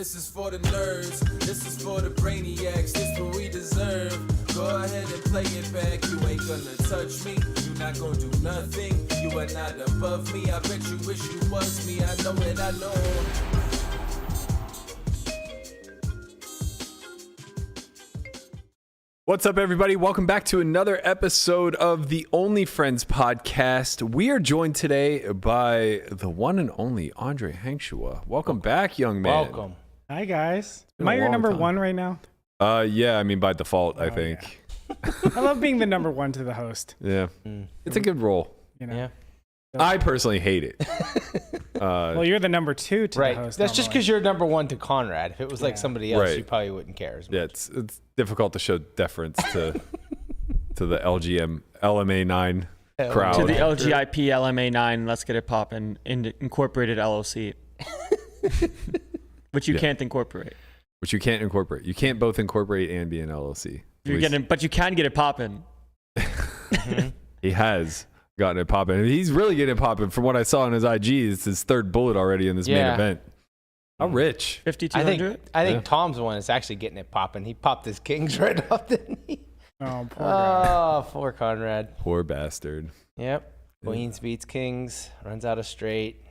This is for the nerds, this is for the brainiacs, this what we deserve. Go ahead and play it back, you ain't gonna touch me, you not gonna do nothing, you are not above me, I bet you wish you was me, I know it, I know. What's up, everybody? Welcome back to another episode of the Only Friends podcast. We are joined today by the one and only Andre Hankshua. Welcome back, young man. Welcome. Hi, guys. Am I your number one right now? Yeah, I mean, by default, I think. Yeah. I love being the number one to the host. Yeah. It's a good role. You know? Yeah. I personally hate it. Well, you're the number two to the host. That's just because you're number one to Conrad. If it was like somebody else, Right. you probably wouldn't care as much. Yeah, it's difficult to show deference to the LMA9 crowd. To the LGIP LMA9, let's get it poppin', incorporated LLC. Which you can't incorporate. Which you can't incorporate. You can't both incorporate and be an LLC. But you can get it poppin'. He has gotten it popping. He's really getting it popping. From what I saw on his IG, it's his third bullet already in this main event. How rich? 5,200? I think Tom's one is actually getting it popping. He popped his kings right off, didn't he? Oh, poor guy. Oh, poor Conrad. Poor bastard. Yep. Queens beats kings, runs out of straight.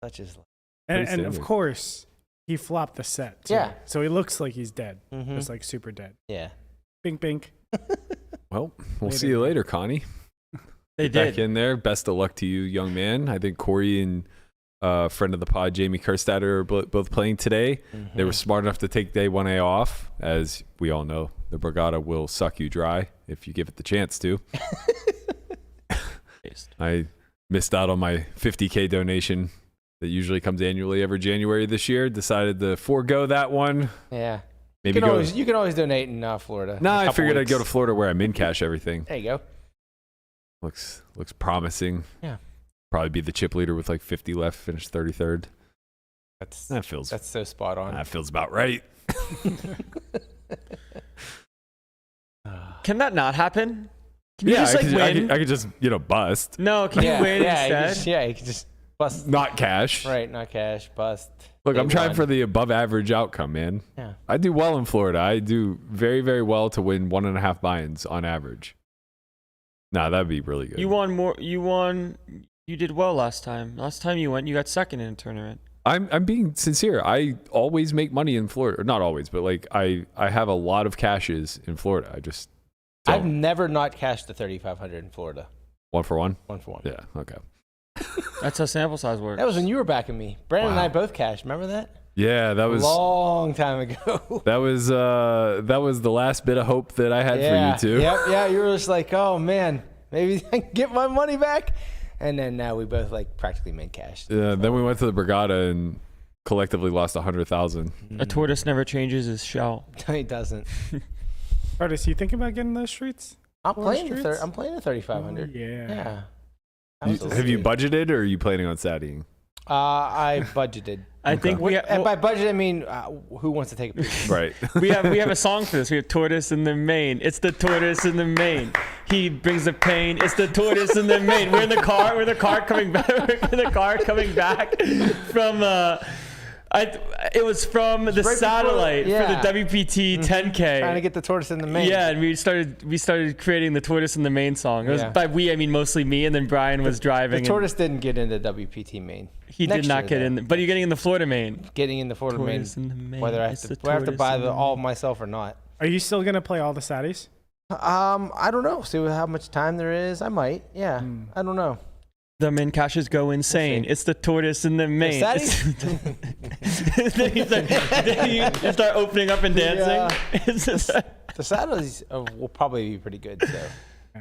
Such is life. And of course, he flopped the set, too. Yeah. So he looks like he's dead. Mhm. Just like super dead. Yeah. Bink, bink. Well, we'll see you later, Connie. They Back did. in there. Best of luck to you, young man. I think Corey and friend of the pod, Jamie Kerstatter, are both playing today. They were smart enough to take day 1A off. As we all know, the Brigada will suck you dry if you give it the chance to. I missed out on my $50K donation that usually comes annually every January this year. Decided to forego that one. Yeah. Maybe You can always donate in Florida. Nah, I figured I'd go to Florida where I'm in cash everything. There you go. Looks promising. Yeah. Probably be the chip leader with like 50 left, finish 33rd. That's so spot on. That feels about right. Can that not happen? Can you Yeah, just like win? I could just, bust. No, can you win instead? You can just bust. Not cash. Right, not cash, bust. Look, Day I'm trying one. for the above average outcome, man. Yeah. I do well in Florida. I do very, very well to win 1.5 buy-ins on average. Nah, that'd be really good. You won more. You did well last time. Last time you went, you got second in a tournament. I'm being sincere. I always make money in Florida. Or not always, but like I have a lot of cashes in Florida. I just don't. I've never not cashed the 3,500 in Florida. 1 for 1? 1 for 1. Yeah, okay. That's how sample size works. That was when you were backing me. Brandon and Wow. I both cashed. Remember that? Yeah, that was a long time ago. That was the last bit of hope that I had for you two. Yep, yeah. You were just like, oh man, maybe I can get my money back. And then now we both like practically made cash. Yeah, then we went to the Brigada and collectively lost 100,000. A tortoise never changes his shell. No, he doesn't. Artis, you thinking about getting those streets? I'm playing streets? the 3,500. Oh, yeah. Yeah. Have you budgeted, or are you planning on saddying? I budgeted. I think And by budget, I mean who wants to take a picture? Right. we have a song for this. We have tortoise in the main. It's the tortoise in the main. He brings the pain. It's the tortoise in the main. We're in the car. We're in the car coming back. We're in the car coming back from. It was from the satellite for the WPT 10K. Trying to get the tortoise in the main. Yeah, and we started creating the tortoise in the main song. It was by we, I mean mostly me, and then Brian was driving. The tortoise didn't get into WPT main. He did not get in, but you're getting in the Florida main. Getting in the Florida main. In the main. Whether I have to buy all myself or not. Are you still going to play all the saddies? I don't know. See how much time there is. I might. Yeah. I don't know. The main caches go insane. It's the tortoise in the main. Then you start opening up and dancing. The saddles will probably be pretty good. So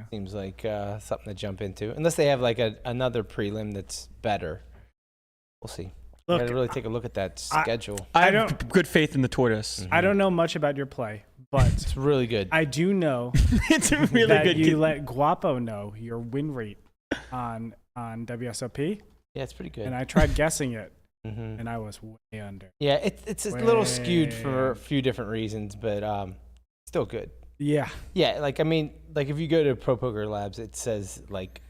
seems like something to jump into. Unless they have like another prelim that's better. We'll see. Look, Gotta really take a look at that schedule. I have good faith in the tortoise. I don't know much about your play, but It's really good. I do know It's a really that good. you let Guapo know your win rate on WSOP, Yeah, it's pretty good. and I tried guessing it, and I was way under. Yeah, it's a little skewed for a few different reasons, but still good. Yeah. Yeah, like I mean, like if you go to Pro Poker Labs, it says like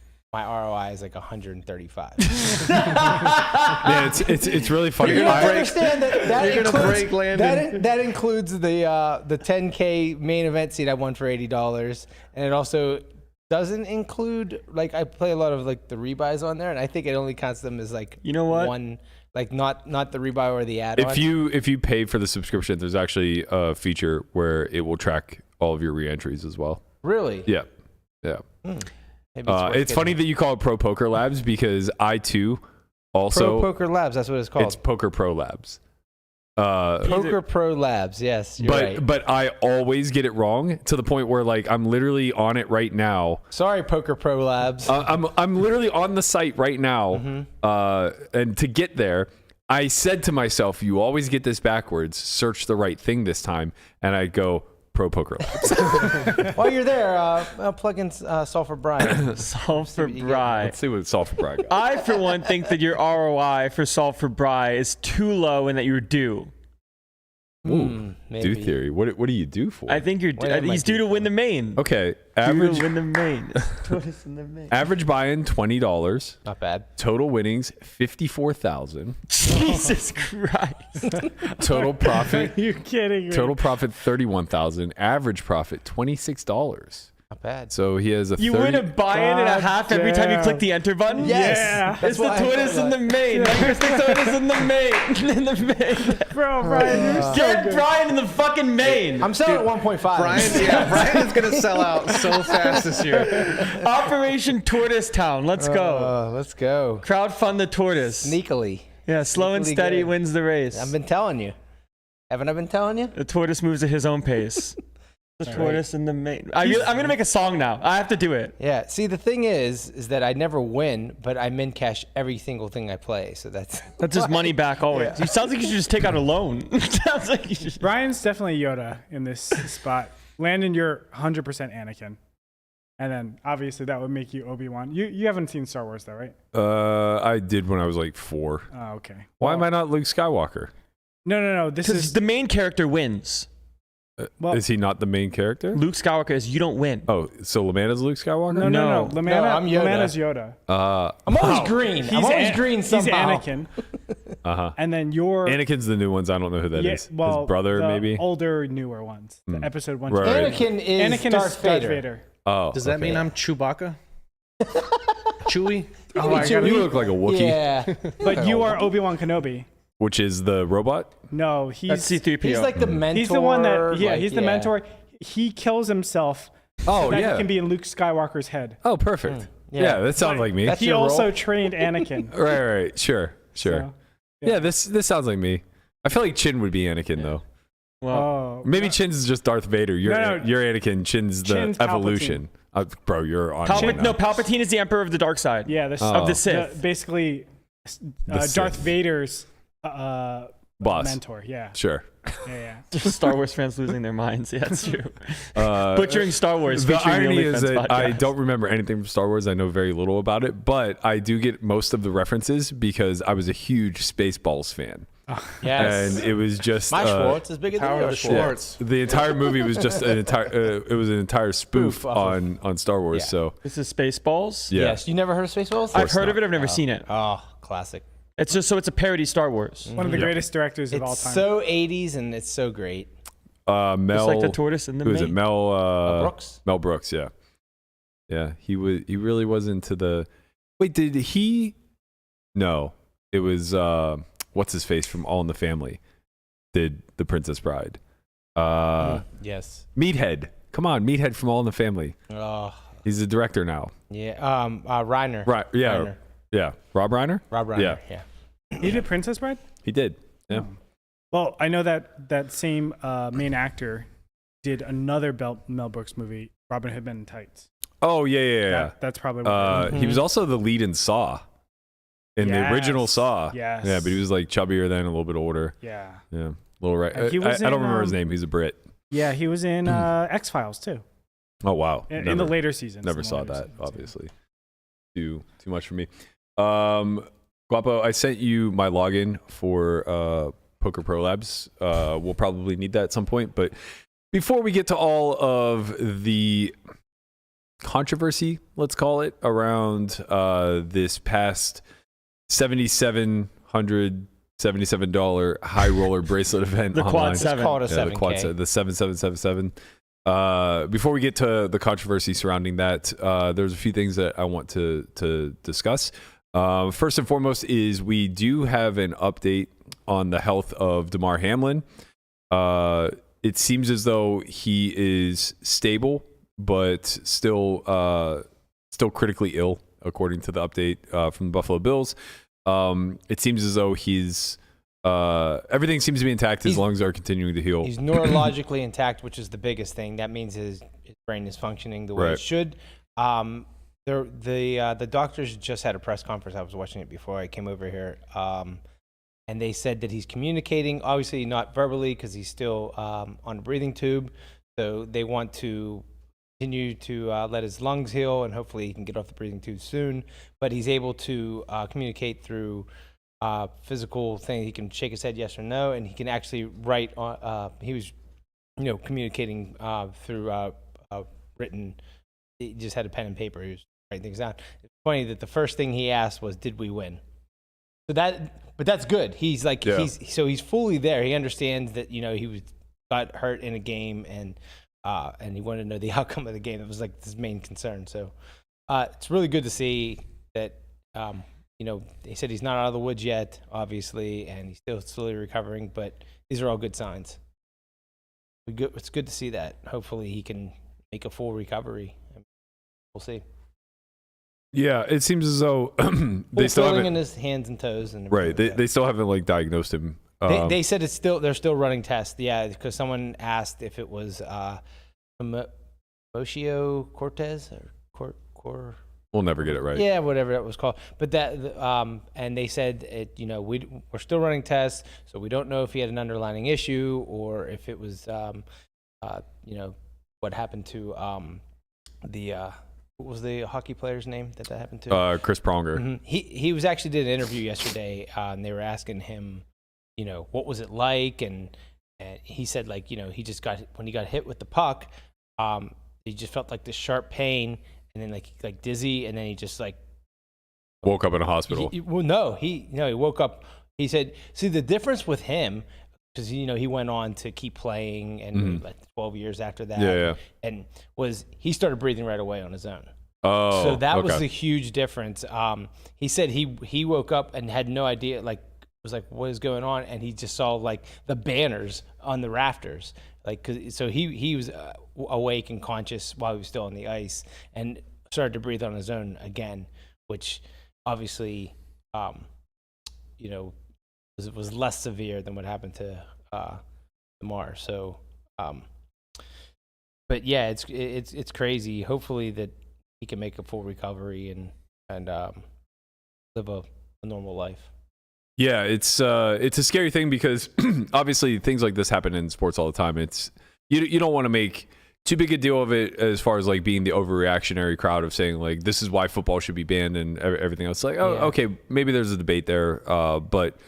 my ROI is like 135. Yeah, it's really funny. You I- understand that You're gonna includes, break Landon. that includes the 10K main event seat I won for $80, and it also doesn't include, like, I play a lot of like the rebuys on there, and I think it only counts them as like You know what? one, like not the rebuy or the add-on. if you pay for the subscription, there's actually a feature where it will track all of your reentries as well. Really? Yeah. Maybe It's worth funny getting. that you call it Pro Poker Labs because I too Pro also Poker Labs. That's what it's called. it's Poker Pro Labs. Poker Pro Labs. Yes, you're right. But I always get it wrong to the point where like I'm literally on it right now. Sorry, Poker Pro Labs. I'm literally on the site right now, and to get there, I said to myself, "You always get this backwards. Search the right thing this time." And I go Pro Poker Labs. While you're there, I'll plug in Sulfur Brian. Sulfur what you get. Bry. Let's see what Sulfur Brag got. I, for one, think that your ROI for Sulfur Bry is too low and that you're due. Ooh, maybe. do theory. What do you do for? I think you're. Well, that He's might due be to win the main. Okay, Due average to win the main. Tortoise in the main. average buy-in $20. Not bad. Total winnings 54,000. Jesus Christ. Total profit Are you kidding me? total profit 31,000. Average profit $26. Not bad. So he has a You 30 win a buy-in and a God half every time you damn. click the enter button? Yes. Yeah. It's That's the why I tortoise thought in the main. Here's the tortoise in the main. In the main. Bro, Brian, you're so Get good. Brian in the fucking main. I'm selling at 1.5. Brian is gonna sell out so fast this year. Operation Tortoise Town. Let's go. Let's go. Crowdfund the tortoise. Sneakily. Yeah, slow and Sneakily steady good. wins the race. I've been telling you. Haven't I been telling you? The tortoise moves at his own pace. The tortoise in the main. I'm gonna make a song now. I have to do it. Yeah. See, the thing is that I never win, but I min cash every single thing I play. So that's Just money back always. Yeah. It sounds like you should just take out a loan. Sounds like you should. Brian's definitely Yoda in this spot. Landon, you're 100% Anakin. And then obviously that would make you Obi-Wan. You haven't seen Star Wars though, right? I did when I was like 4. Oh, okay. Why am I not Luke Skywalker? No. This Because is the main character wins. well, Is he not the main character? Luke Skywalker is you don't win. Oh, so Lamana's Luke Skywalker? no. No. Lamana, I'm Yoda. Lamana's Yoda. I'm always green. I'm always green somehow. He's Anakin. Uh-huh. And then you're Anakin's the new ones. I don't know who that is. well, His brother, the maybe? older, newer ones. The episode 1. Right. Anakin is Anakin Darth is Vader. Oh, Does that okay. mean I'm Chewbacca? Chewie? Oh my God. You look like a Wookiee, Yeah. But you are Obi-Wan Kenobi. which is the robot? No, That's he's C-3PO. He's like the mentor. he's the one that like, he's the mentor. He kills himself Oh, so that yeah. he can be in Luke Skywalker's head. Oh, perfect. Yeah. Yeah, that sounds like me. That's He your also role? trained Anakin. Right. Sure. So, Yeah, this sounds like me. I feel like Chin would be Anakin, though. Well, oh, Maybe Chin's just Darth Vader. You're No. you're Anakin. Chin's the Chin's evolution. Bro, you're on Chin now. no, Palpatine is the emperor of the dark side. yeah, this Of the Sith. basically The Darth Sith. Vader's Boss. mentor. Yeah, Sure. yeah. Star Wars fans losing their minds. Yeah, that's true. Butchering Star Wars. The featuring irony the is OnlyFans that I podcast. don't remember anything from Star Wars. I know very little about it, but I do get most of the references because I was a huge Spaceballs fan. Yes. And it was just My Schwartz is bigger than Howard your the Schwartz. Schwartz. the entire movie was just an entire it was an entire spoof Spoof off of- on Star Wars. Yeah. So This is Spaceballs. yeah. Yes. You never heard of Spaceballs? I've heard of it. I've never seen it. Oh, classic. It's just so it's a parody Star Wars. One of the greatest directors of all It's time. so 80s and it's so great. Mel, Just like the tortoise in the who is it? main. Mel Brooks? Mel Brooks, yeah. Yeah, he really was into the. Wait, did he? No, it was what's his face from All in the Family. Did The Princess Bride? Yes. Meathead. Come on, Meathead from All in the Family. Oh, He's the director now. yeah. Reiner. Right? Yeah, Reiner. yeah. Rob Reiner. Rob Reiner. Yeah. He did Princess Bride. He did. Yeah. Well, I know that same main actor did another Mel Brooks movie, Robin Hood Men in Tights. Oh yeah. That's probably what He was also the lead in Saw. In the original Yes, Saw. yes. Yeah, but he was like chubbier then, a little bit older. Yeah. Yeah. Little right. And he was I don't in, remember his name. He's a Brit. Yeah, he was in X-Files too. Oh wow. In the later seasons. Never in the saw later that, seasons, yeah. obviously. Too much for me. Guapo, I sent you my login for Poker Pro Labs. We'll probably need that at some point, but before we get to all of the controversy, let's call it, around this past $7,777 high roller bracelet event The online. quad 7. Call it a Yeah, the 7K. quad the 7777. Before we get to the controversy surrounding that, there's a few things that I want to discuss. First and foremost is we do have an update on the health of Damar Hamlin. It seems as though he is stable, but still critically ill, according to the update from the Buffalo Bills. It seems as though he's everything seems to be intact as long as they're continuing to heal. He's neurologically intact, which is the biggest thing. That means his brain is functioning the way it should. The doctors just had a press conference. I was watching it before I came over here. And they said that he's communicating, obviously not verbally because he's still on a breathing tube. So they want to continue to let his lungs heal, and hopefully he can get off the breathing tube soon. But he's able to communicate through physical thing. He can shake his head yes or no, and he can actually write on. He was, communicating through written. He just had a pen and paper. He was writing things down. It's funny that the first thing he asked was, "Did we win?" So but that's good. He's like he's fully there. He understands that he got hurt in a game and he wanted to know the outcome of the game. That was like his main concern. So it's really good to see that. They said he's not out of the woods yet, obviously, and he's still slowly recovering. But these are all good signs. It's good to see that. Hopefully, he can make a full recovery. We'll see. Yeah, it seems as though they still haven't in his hands and toes and right. They still haven't diagnosed him. They said they're still running tests. Yeah, because someone asked if it was Mochio Cortez or Cor. We'll never get it right. Yeah, whatever that was called. But that and they said we're still running tests, so we don't know if he had an underlying issue or if it was what happened to what was the hockey player's name that happened to? Chris Pronger. Mm-hmm. He was actually did an interview yesterday, and they were asking him, what was it like, and he said he just when he got hit with the puck, he just felt like this sharp pain, and then like dizzy, and then he just woke up in a hospital. He woke up. He said, see the difference with him. Because he went on to keep playing and 12 years after that, and he started breathing right away on his own. Oh, so that was a huge difference. He said he woke up and had no idea, was what is going on, and he just saw the banners on the rafters, so he was awake and conscious while he was still on the ice and started to breathe on his own again, which obviously, was less severe than what happened to Damar. So, but yeah, it's crazy. Hopefully that he can make a full recovery and live a normal life. Yeah, it's a scary thing because obviously things like this happen in sports all the time. It's you don't want to make too big a deal of it as far as being the overreactionary crowd of saying this is why football should be banned and everything else. Okay, maybe there's a debate there, but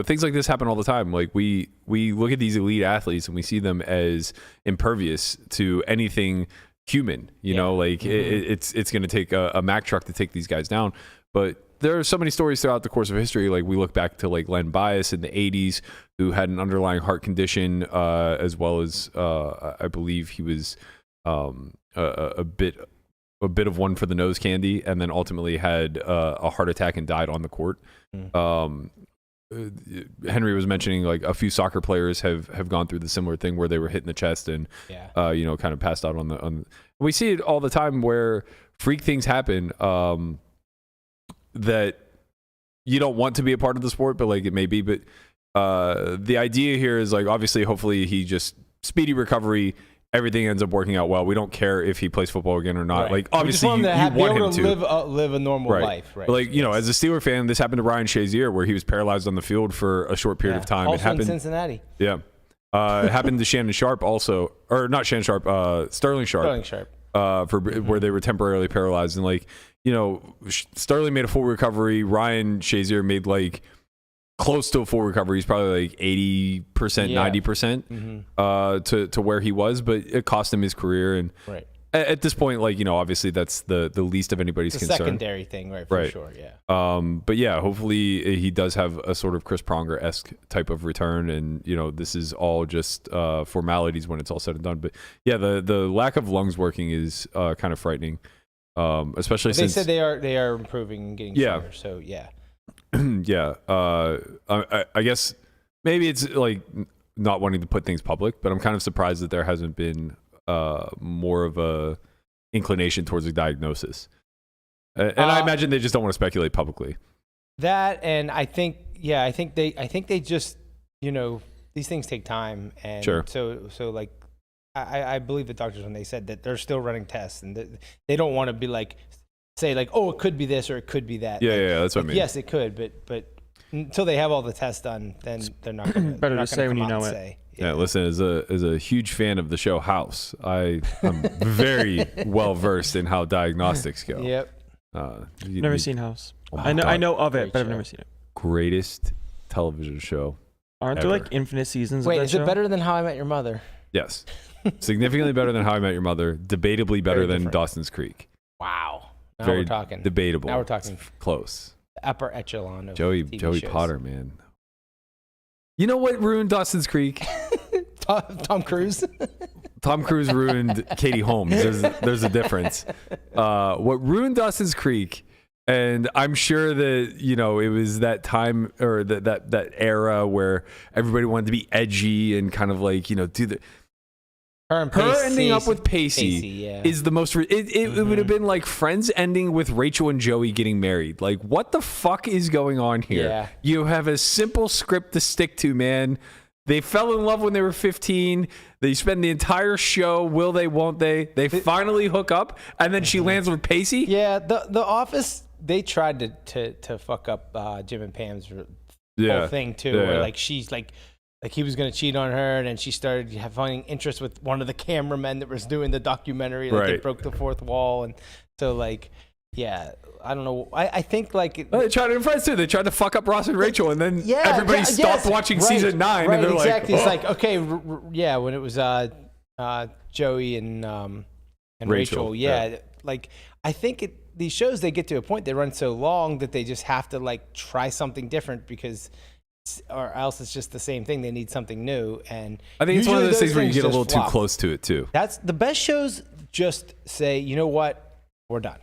things like this happen all the time. We look at these elite athletes and we see them as impervious to anything human. It's going to take a Mack truck to take these guys down. But there are so many stories throughout the course of history. We look back to Len Bias in the 80s, who had an underlying heart condition, as well as I believe he was a bit of one for the nose candy, and then ultimately had a heart attack and died on the court. Henry was mentioning a few soccer players have gone through the similar thing where they were hit in the chest and kind of passed out on the. We see it all the time where freak things happen that you don't want to be a part of the sport, but it may be. But the idea here is obviously, hopefully, he just speedy recovery. Everything ends up working out well. We don't care if he plays football again or not. Right. Obviously, you want him to live a normal life. Right. But as a Steeler fan, this happened to Ryan Shazier, where he was paralyzed on the field for a short period of time. Also it happened in Cincinnati. Yeah. It happened to Shannon Sharp also, or not Shannon Sharp, Sterling Sharp. Sterling Sharp. Where they were temporarily paralyzed, and Sterling made a full recovery. Ryan Shazier made close to a full recovery. He's probably 80%, 90% to where he was, but it cost him his career. And at this point, like, obviously that's the least of anybody's It's a concern. secondary thing, right? For sure, yeah. But yeah, hopefully he does have a sort of Chris Pronger-esque type of return, and this is all just formalities when it's all said and done. But yeah, the lack of lungs working is kind of frightening, especially But they since said they are improving and getting stronger. So yeah, yeah. I guess maybe it's like not wanting to put things public, but I'm kind of surprised that there hasn't been more of a inclination towards a diagnosis. And I imagine they just don't want to speculate publicly. That, and I think they just, these things take time, and Sure. so like, I believe the doctors when they said that they're still running tests, and they don't want to be like, say like, oh, it could be this or it could be that. Yeah, that's what I mean. Yes, it could, but until they have all the tests done, then they're not going to. Better to say when you know it. Yeah, listen, as a huge fan of the show House, I'm very well versed in how diagnostics go. Yep. Never seen House. Oh I know of it, but I've never seen it. Greatest television show. Aren't there like infinite seasons? Wait, of that is show? it better than How I Met Your Mother? Yes, significantly better than How I Met Your Mother. Debatably better Very than different. Dawson's Creek. Wow. Now Very we're talking. debatable. Now we're talking Close. upper echelon of Joey TV shows. Potter, man. You know what ruined Dawson's Creek? Tom Cruise. Tom Cruise ruined Katie Holmes. There's a difference. What ruined Dawson's Creek, and I'm sure that it was that time or that era where everybody wanted to be edgy and kind of like do the. Her ending up with Pacey yeah. is the most. It would have been like Friends ending with Rachel and Joey getting married. Like, what the fuck is going on here? Yeah. You have a simple script to stick to, man. They fell in love when they were 15. They spend the entire show, will they, won't they? They finally hook up, and then she lands with Pacey? Yeah, the Office, they tried to fuck up Jim and Pam's whole thing, too. Yeah. Where, like, she's like he was going to cheat on her, and then she started finding interest with one of the cameramen that was doing the documentary. Like, they broke the fourth wall. And so, like, yeah, I don't know. I think, like... Well, they tried it in Friends, too. They tried to fuck up Ross and Rachel, and then everybody stopped watching season 9. Right, and they're exactly. like, It's like, okay, when it was Joey and Rachel. Yeah, like, I think these shows, they get to a point, they run so long that they just have to, like, try something different because... or else it's just the same thing. They need something new, and I think it's one of those things where you get a little too flop. close to it too. That's the best shows. Just say, you know what, we're done.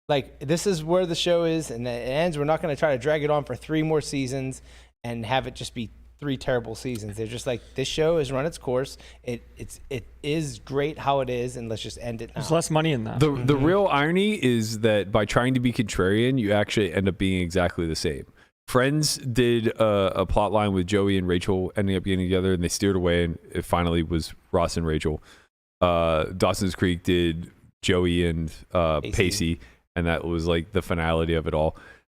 Like, this is where the show is, and it ends. We're not going to try to drag it on for 3 more seasons and have it just be 3 terrible seasons. They're just like, this show has run its course. It is great how it is, and let's just end it now. There's less money in that. The real irony is that by trying to be contrarian, you actually end up being exactly the same. Friends did a plot line with Joey and Rachel ending up getting together, and they steered away, and it finally was Ross and Rachel. Dawson's Creek did Joey and Pacey, and that was like the finality of it all.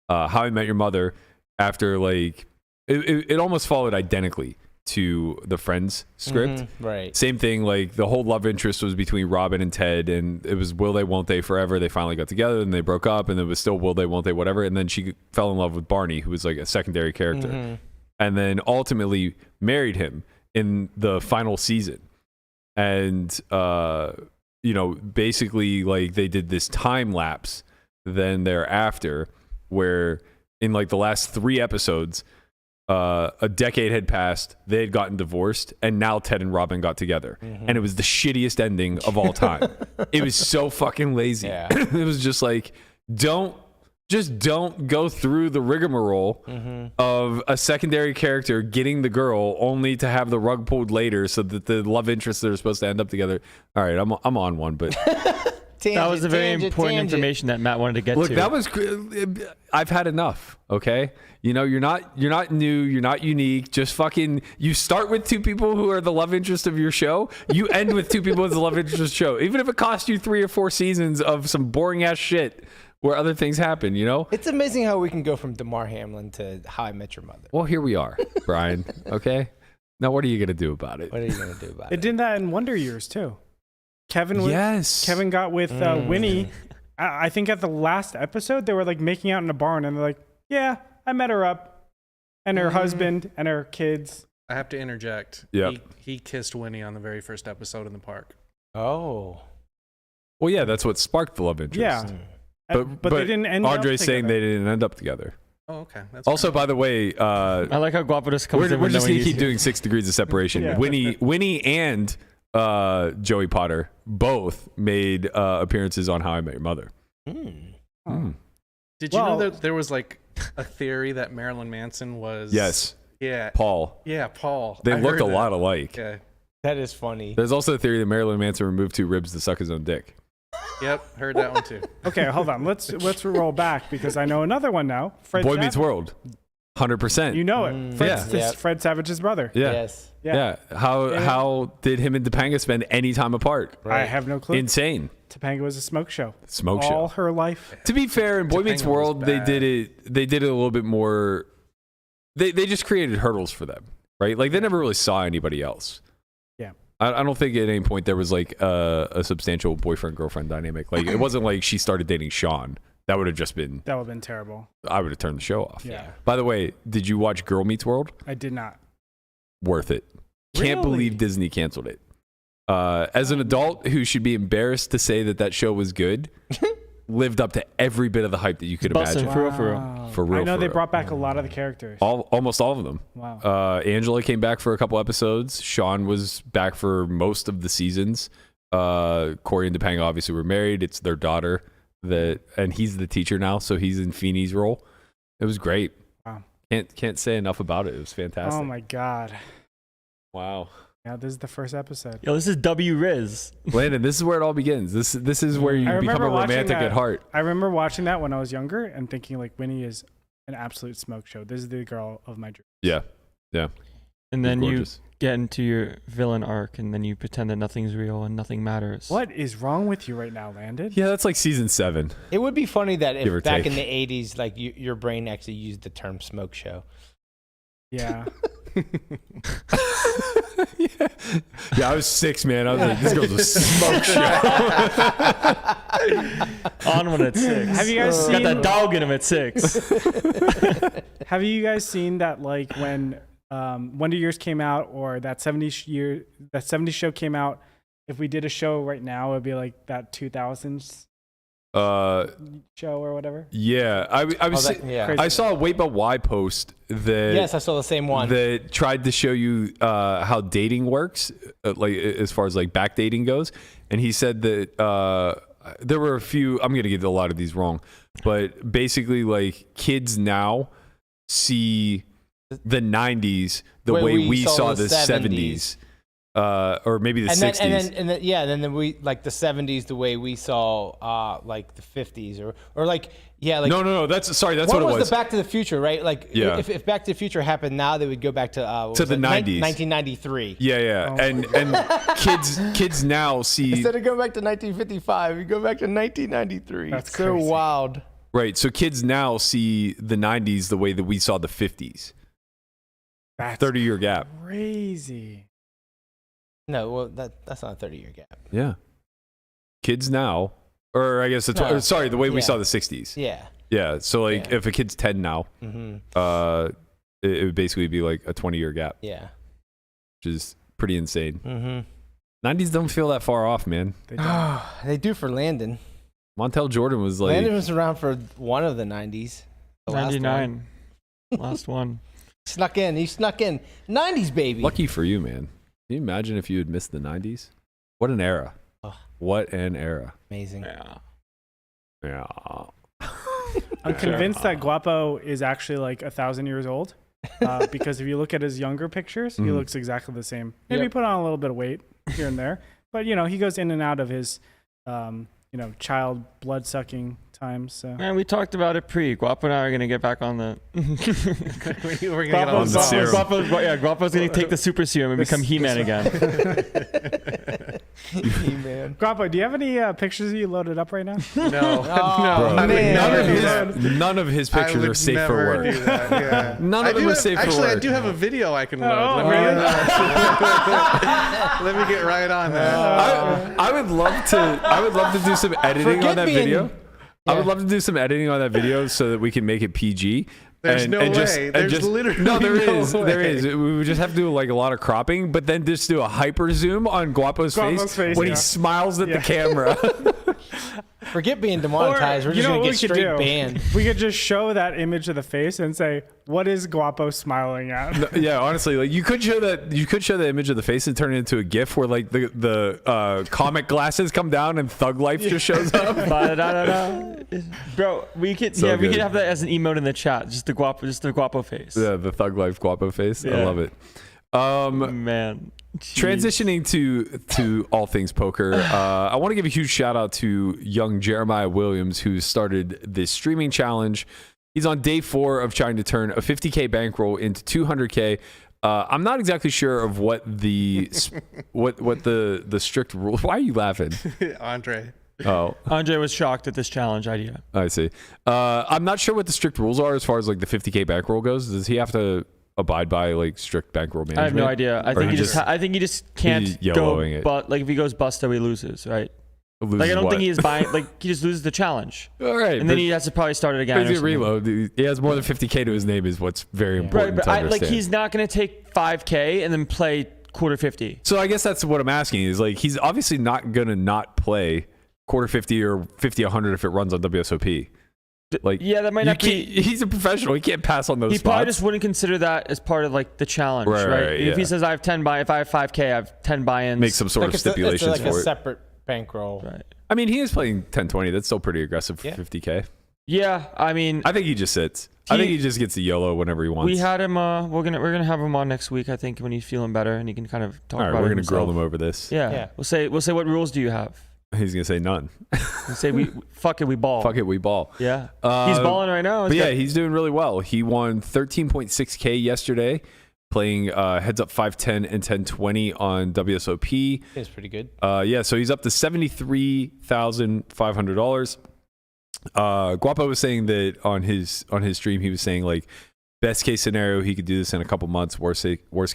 How I Met Your Mother, after like it almost followed identically to the Friends script. Right. Same thing, like the whole love interest was between Robin and Ted, and it was will they, won't they forever. They finally got together, and they broke up, and it was still will they, won't they, whatever. And then she fell in love with Barney, who was like a secondary character, and then ultimately married him in the final season. And basically like they did this time lapse then thereafter, where in like the last 3 episodes, a decade had passed, they had gotten divorced, and now Ted and Robin got together, and it was the shittiest ending of all time. It was so fucking lazy. Yeah. It was just like, don't go through the rigmarole of a secondary character getting the girl only to have the rug pulled later so that the love interests that are supposed to end up together. All right, I'm on one, but that was a very important information that Matt wanted to get to. Look, that was. I've had enough. Okay, you're not new. You're not unique. Just fucking. You start with 2 people who are the love interest of your show. You end with 2 people as the love interest of the show. Even if it costs you 3 or 4 seasons of some boring ass shit where other things happen. It's amazing how we can go from Damar Hamlin to How I Met Your Mother. Well, here we are, Brian. Okay. Now, what are you gonna do about it? What are you gonna do about it? It did that in Wonder Years too. Kevin got with Winnie. I think at the last episode, they were like making out in a barn, and they're like, yeah, I met her up, and her husband and her kids. I have to interject. Yep. He kissed Winnie on the very first episode in the park. Oh. Well, yeah, that's what sparked the love interest. Yeah. But they didn't end Andre's up saying together. they didn't end up together. Oh, okay. That's Also, by the way, I like how Guapo just comes in. we're with just knowing gonna keep he's- doing 6 degrees of separation. Yeah. Winnie and Joey Potter both made appearances on How I Met Your Mother. Did you know Well- that there was like a theory that Marilyn Manson was? Yes, Yeah. Paul. Yeah, Paul. They I looked heard a that. lot alike. Yeah. That is funny. There's also a theory that Marilyn Manson removed 2 ribs to suck his own dick. Yep. Heard that one too. Okay, hold on. Let's roll back because I know another one now. Fred Boy Meets Savage. World. 100%. You know it. Fred's, Yeah. this is Fred Savage's brother. Yeah. Yes. Yeah. How did him and Topanga spend any time apart? I have no clue. Insane. Topanga was a smoke show. Smoke All show. her life. To be fair, in Boy Topanga Meets was World, they bad. did it a little bit more. They just created hurdles for them, right? Like they never really saw anybody else. Yeah. I don't think at any point there was like a substantial boyfriend girlfriend dynamic. Like it wasn't like she started dating Sean. That would have just been. That would have been terrible. I would have turned the show off. Yeah. By the way, did you watch Girl Meets World? I did not. Worth it. Can't Really? believe Disney canceled it. As an adult who should be embarrassed to say that show was good, lived up to every bit of the hype that you could Bussin' imagine. for real, for real. Wow. For real, I know for they real. brought back a lot of the characters. Almost all of them. Wow. Angela came back for a couple episodes. Sean was back for most of the seasons. Corey and Topanga obviously were married. It's their daughter and he's the teacher now, so he's in Feeney's role. It was great. Wow. Can't say enough about it. It was fantastic. Oh my God. Wow. Yeah, this is the first episode. Yo, this is W Riz. Landon, this is where it all begins. This is where you I become remember a watching romantic that. at heart. I remember watching that when I was younger and thinking like Winnie is an absolute smoke show. This is the girl of my dreams. Yeah. And then you Gorgeous. get into your villain arc, and then you pretend that nothing's real and nothing matters. What is wrong with you right now, Landon? Yeah, that's like season 7. It would be funny that Give or if back take. in the 80s, like your brain actually used the term smoke show. Yeah. Yeah, I was 6, man. I was like, this girl's a smoke show. On one at 6. Have you guys Got seen that dog in him at 6. Have you guys seen that like when Wonder Years came out or that 70s show came out, if we did a show right now, it'd be like that 2000s show or whatever? Yeah, I was. Yeah. Crazy. I saw a Wait But Why post that. Yes, I saw the same one. That tried to show you how dating works, like as far as like backdating goes, and he said that there were a few. I'm gonna get a lot of these wrong, but basically, like kids now see the 90s the way we saw the 70s. Or maybe the 60s. And then we like the 70s the way we saw like the 50s or like like No. That's what it was. the Back to the Future, right? Like Yeah. if Back to the Future happened now, they would go back to the 90s. 1993. Yeah, Oh. and kids now see Instead of going back to 1955, we go back to 1993. That's It's so crazy. wild. right. So kids now see the 90s the way that we saw the 50s. That's 30-year gap. crazy. No, well that's not a 30-year gap. Yeah. Kids now, or I guess No. the way we Yeah. saw the 60s. Yeah. Yeah. So like Yeah. if a kid's 10 now, Mm-hmm. it would basically be like a 20-year gap, Yeah. which is pretty insane. Mm-hmm. 90s don't feel that far off, man. They don't. They do for Landon. Montel Jordan was like Landon was around for one of the 90s. The last one. 99. Last one. Snuck in. He snuck in. 90s baby. lucky for you, man. Can you imagine if you had missed the 90s? What an era. Ugh. What an era. Amazing. Yeah. Yeah. I'm convinced that Guapo is actually like 1,000 years old because if you look at his younger pictures, he Mhm. looks exactly the same. Maybe Yep. put on a little bit of weight here and there, but he goes in and out of his child blood sucking times. So Man, we talked about it pre. Guapo and I are going to get back on the... We're gonna get on On the serum. Guapo's going to take the super serum and become He-Man again. Man. Guapo, do you have any pictures that you loaded up right now? No, Oh, no, I would man. never do that. None of his I pictures would are safe for never work. do that, yeah. None of I them do are have- safe for Actually, I work. do have a video I can load. Oh, Let me really? Let me get right on that. I would love to do some editing Forget on that being- video. I would Yeah. love to do some editing on that video so that we can make it PG. There's no way. There's literally no. There no is. There way. is. We would just have to do like a lot of cropping, but then just do a hyper zoom on Guapo's Guapo's face, when yeah. he smiles at the camera. Forget being demonetized. We're just going to get straight banned. We could just show that image of the face and say, what is Guapo smiling at? No, yeah, honestly, like you could show the image of the face and turn it into a GIF where like the comic glasses come down and Thug Life just shows up. Bro, we could So we good. could have that as an emote in the chat. Just the Guapo face. Yeah, the Thug Life Guapo face. I Yeah. love it. Man. Jeez. Transitioning to all things poker, I want to give a huge shout out to young Jeremiah Williams, who started this streaming challenge. He's on day 4 of trying to turn a 50K bankroll into 200K. I'm not exactly sure of what the strict rules. Why are you laughing? Andre. Oh, Andre was shocked at this challenge idea. I see. I'm not sure what the strict rules are as far as like the 50K bankroll goes. Does he have to abide by like strict bankroll management? I have no idea. I think he just can't he's go. YOLOing it. But like if he goes busto, he loses, right? Loses Like I don't what? think he is buying. Like he just loses the challenge, All right, and then he has to probably start it again. Crazy or something. reload. He has more than 50K to his name is what's very Right, important but to understand. like he's not going to take 5K and then play quarter 50. So I guess that's what I'm asking is like he's obviously not going to not play quarter 50 or 50 100 if it runs on WSOP. Like Yeah, that might not be. He's a professional. He can't pass on those He spots. probably just wouldn't consider that as part of like the challenge, right? If he yeah. says I have 10 if I have 5K, I have 10 buy-ins. Make some sort of stipulations it's like for a it. separate bankroll. Right. I mean, he is playing 10-20. That's still pretty aggressive for Yeah. 50K. Yeah, I mean, I think he just sits. I think he just gets the YOLO whenever he wants. we had him. We're gonna have him on next week, I think, when he's feeling better and he can kind of talk All right, about we're it going to grill himself. him over this. Yeah. Yeah. We'll say what rules do you have? He's going to say none. We'll say we fuck it, we ball. Fuck it, we ball. Yeah. He's balling right now. But yeah, he's doing really well. He won 13.6K yesterday, playing heads up 5-10 and 10-20 on WSOP. It's pretty good. Yeah, so he's up to $73,500. Guapo was saying that on his stream, he was saying like best case scenario he could do this in a couple months. Worst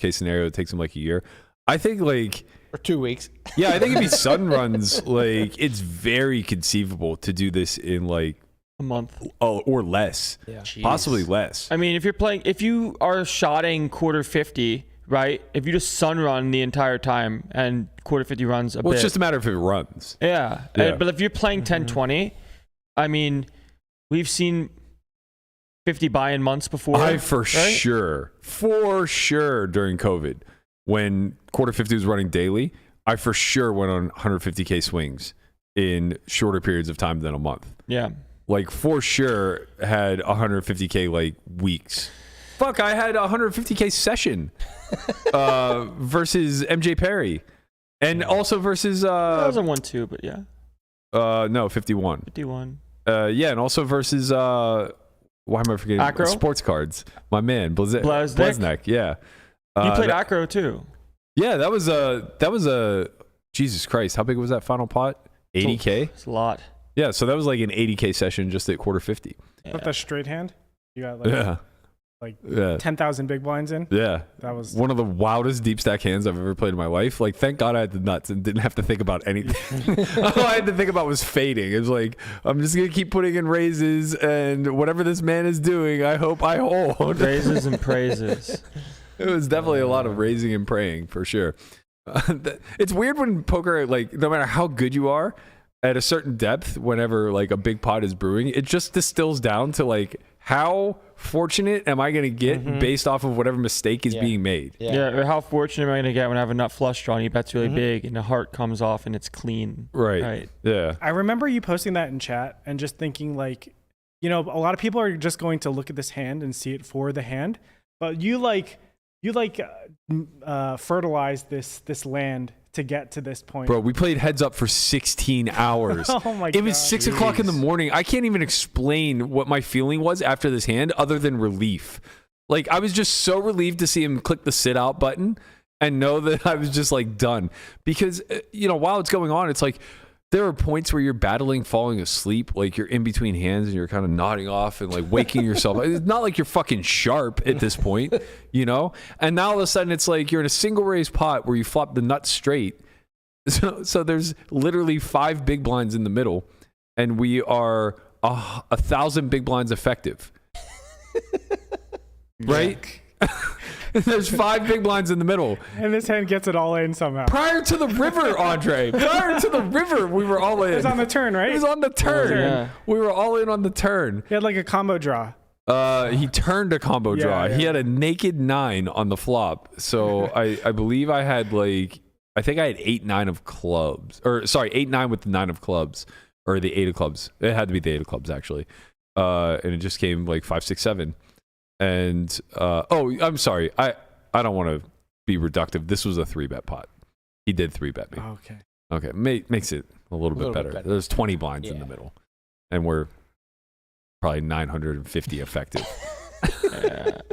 case scenario it takes him like a year. I think like For 2 weeks. yeah, I think if he sun runs, like it's very conceivable to do this in like a month. or less, Yeah. possibly less. I mean, if you are shotting quarter 50, right? If you just sun run the entire time and quarter 50 runs a Well, bit. it's just a matter of if it runs. Yeah. Yeah. But if you're playing 10-20, I mean, we've seen 50 buy-in months before. For sure during COVID when quarter 50 was running daily, I for sure went on 150K swings in shorter periods of time than a month. Yeah. Like for sure had 150K like weeks. Fuck, I had a 150K session versus MJ Perry. And also versus That was a 1-2, but yeah. no, 51. 51. Yeah, and also versus why am I forgetting? Acro? Sports cards. My man, Blaznik? Blaznik, yeah. You played Acro too. Yeah, that was a Jesus Christ, how big was that final pot? 80K? It's a lot. Yeah, so that was like an 80K session just at quarter 50. Is that the straight hand? You got like Yeah. 10,000 big blinds in? Yeah. That was One of the wildest deep stack hands I've ever played in my life. Like, thank God I had the nuts and didn't have to think about anything. All I had to think about was fading. It was like, I'm just going to keep putting in raises, and whatever this man is doing, I hope I hold. Raises and praises. It was definitely a lot of raising and praying, for sure. It's weird when poker, like, no matter how good you are, at a certain depth, whenever, like, a big pot is brewing, it just distills down to, like, how fortunate am I going to get based off of whatever mistake is being made? Yeah, or how fortunate am I going to get when I have a nut flush draw and he bets really big and the heart comes off and it's clean. Right. Yeah. I remember you posting that in chat and just thinking like, you know, a lot of people are just going to look at this hand and see it for the hand, but you fertilize this land to get to this point. Bro, we played heads up for 16 hours. Oh my It was God. 6 o'clock in the morning. I can't even explain what my feeling was after this hand other than relief. Like, I was just so relieved to see him click the sit out button and know that I was just like done. Because, you know, while it's going on, it's like there are points where you're battling falling asleep. Like, you're in between hands and you're kind of nodding off and like waking yourself. It's not like you're fucking sharp at this point, you know? And now all of a sudden it's like you're in a single raise pot where you flop the nut straight. So there's literally 5 big blinds in the middle, and we are 1,000 big blinds effective. Right? and there's 5 big blinds in the middle. And this hand gets it all in somehow. Prior to the river, Andre. Prior to the river, we were all in. It was on the turn, right? It was on the turn. Yeah. We were all in on the turn. He had like a combo draw. He turned a combo draw. Yeah. He had a naked 9 on the flop. So I believe I had I think I had 8-9 of clubs. Or sorry, 8-9 with the 9 of clubs. Or the 8 of clubs. It had to be the 8 of clubs, actually. And it just came 5, 6, 7. And I'm sorry. I don't want to be reductive. This was a 3-bet pot. He did 3-bet me. Okay. Makes it a little bit better. There's 20 blinds in the middle. And we're probably 950 effective.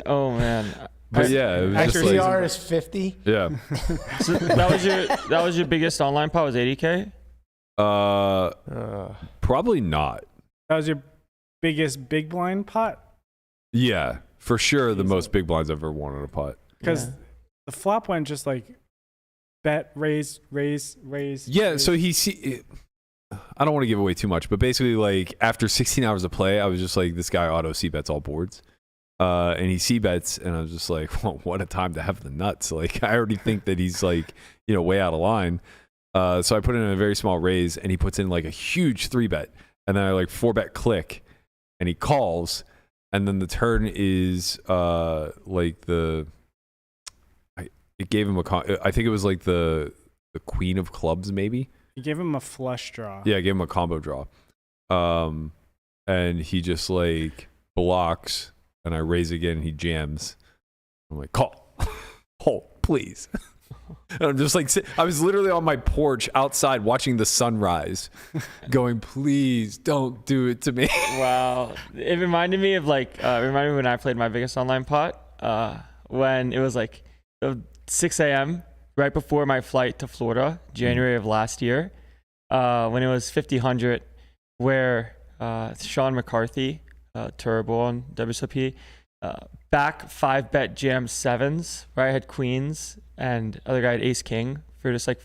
Oh man. But yeah, it was just XPR is 50. Yeah. So that was your biggest online pot was 80K? Probably not. That was your biggest big blind pot? Yeah, for sure the most big blinds I've ever won on a pot. Because the flop went just bet, raise. Yeah, raise. so I don't want to give away too much, but basically after 16 hours of play, I was just this guy auto c-bets all boards. And he c-bets, and I was just well, what a time to have the nuts. I already think that he's way out of line. So I put in a very small raise, and he puts in a huge 3-bet. And then I 4-bet click, and he calls, and then the turn is it gave him I think it was the queen of clubs maybe. You gave him a flush draw. Yeah, I gave him a combo draw. And he just blocks, and I raise again, and he jams. I'm call. Call, please. And I'm just I was literally on my porch outside watching the sunrise, going, please don't do it to me. Wow. It reminded me of when I played my biggest online pot, when it was 6 a.m. right before my flight to Florida, January of last year, when it was 50-100, where Sean McCarthy, Turbo on WSOP, back 5-bet jam 7s, where I had queens and other guy had ace king for just a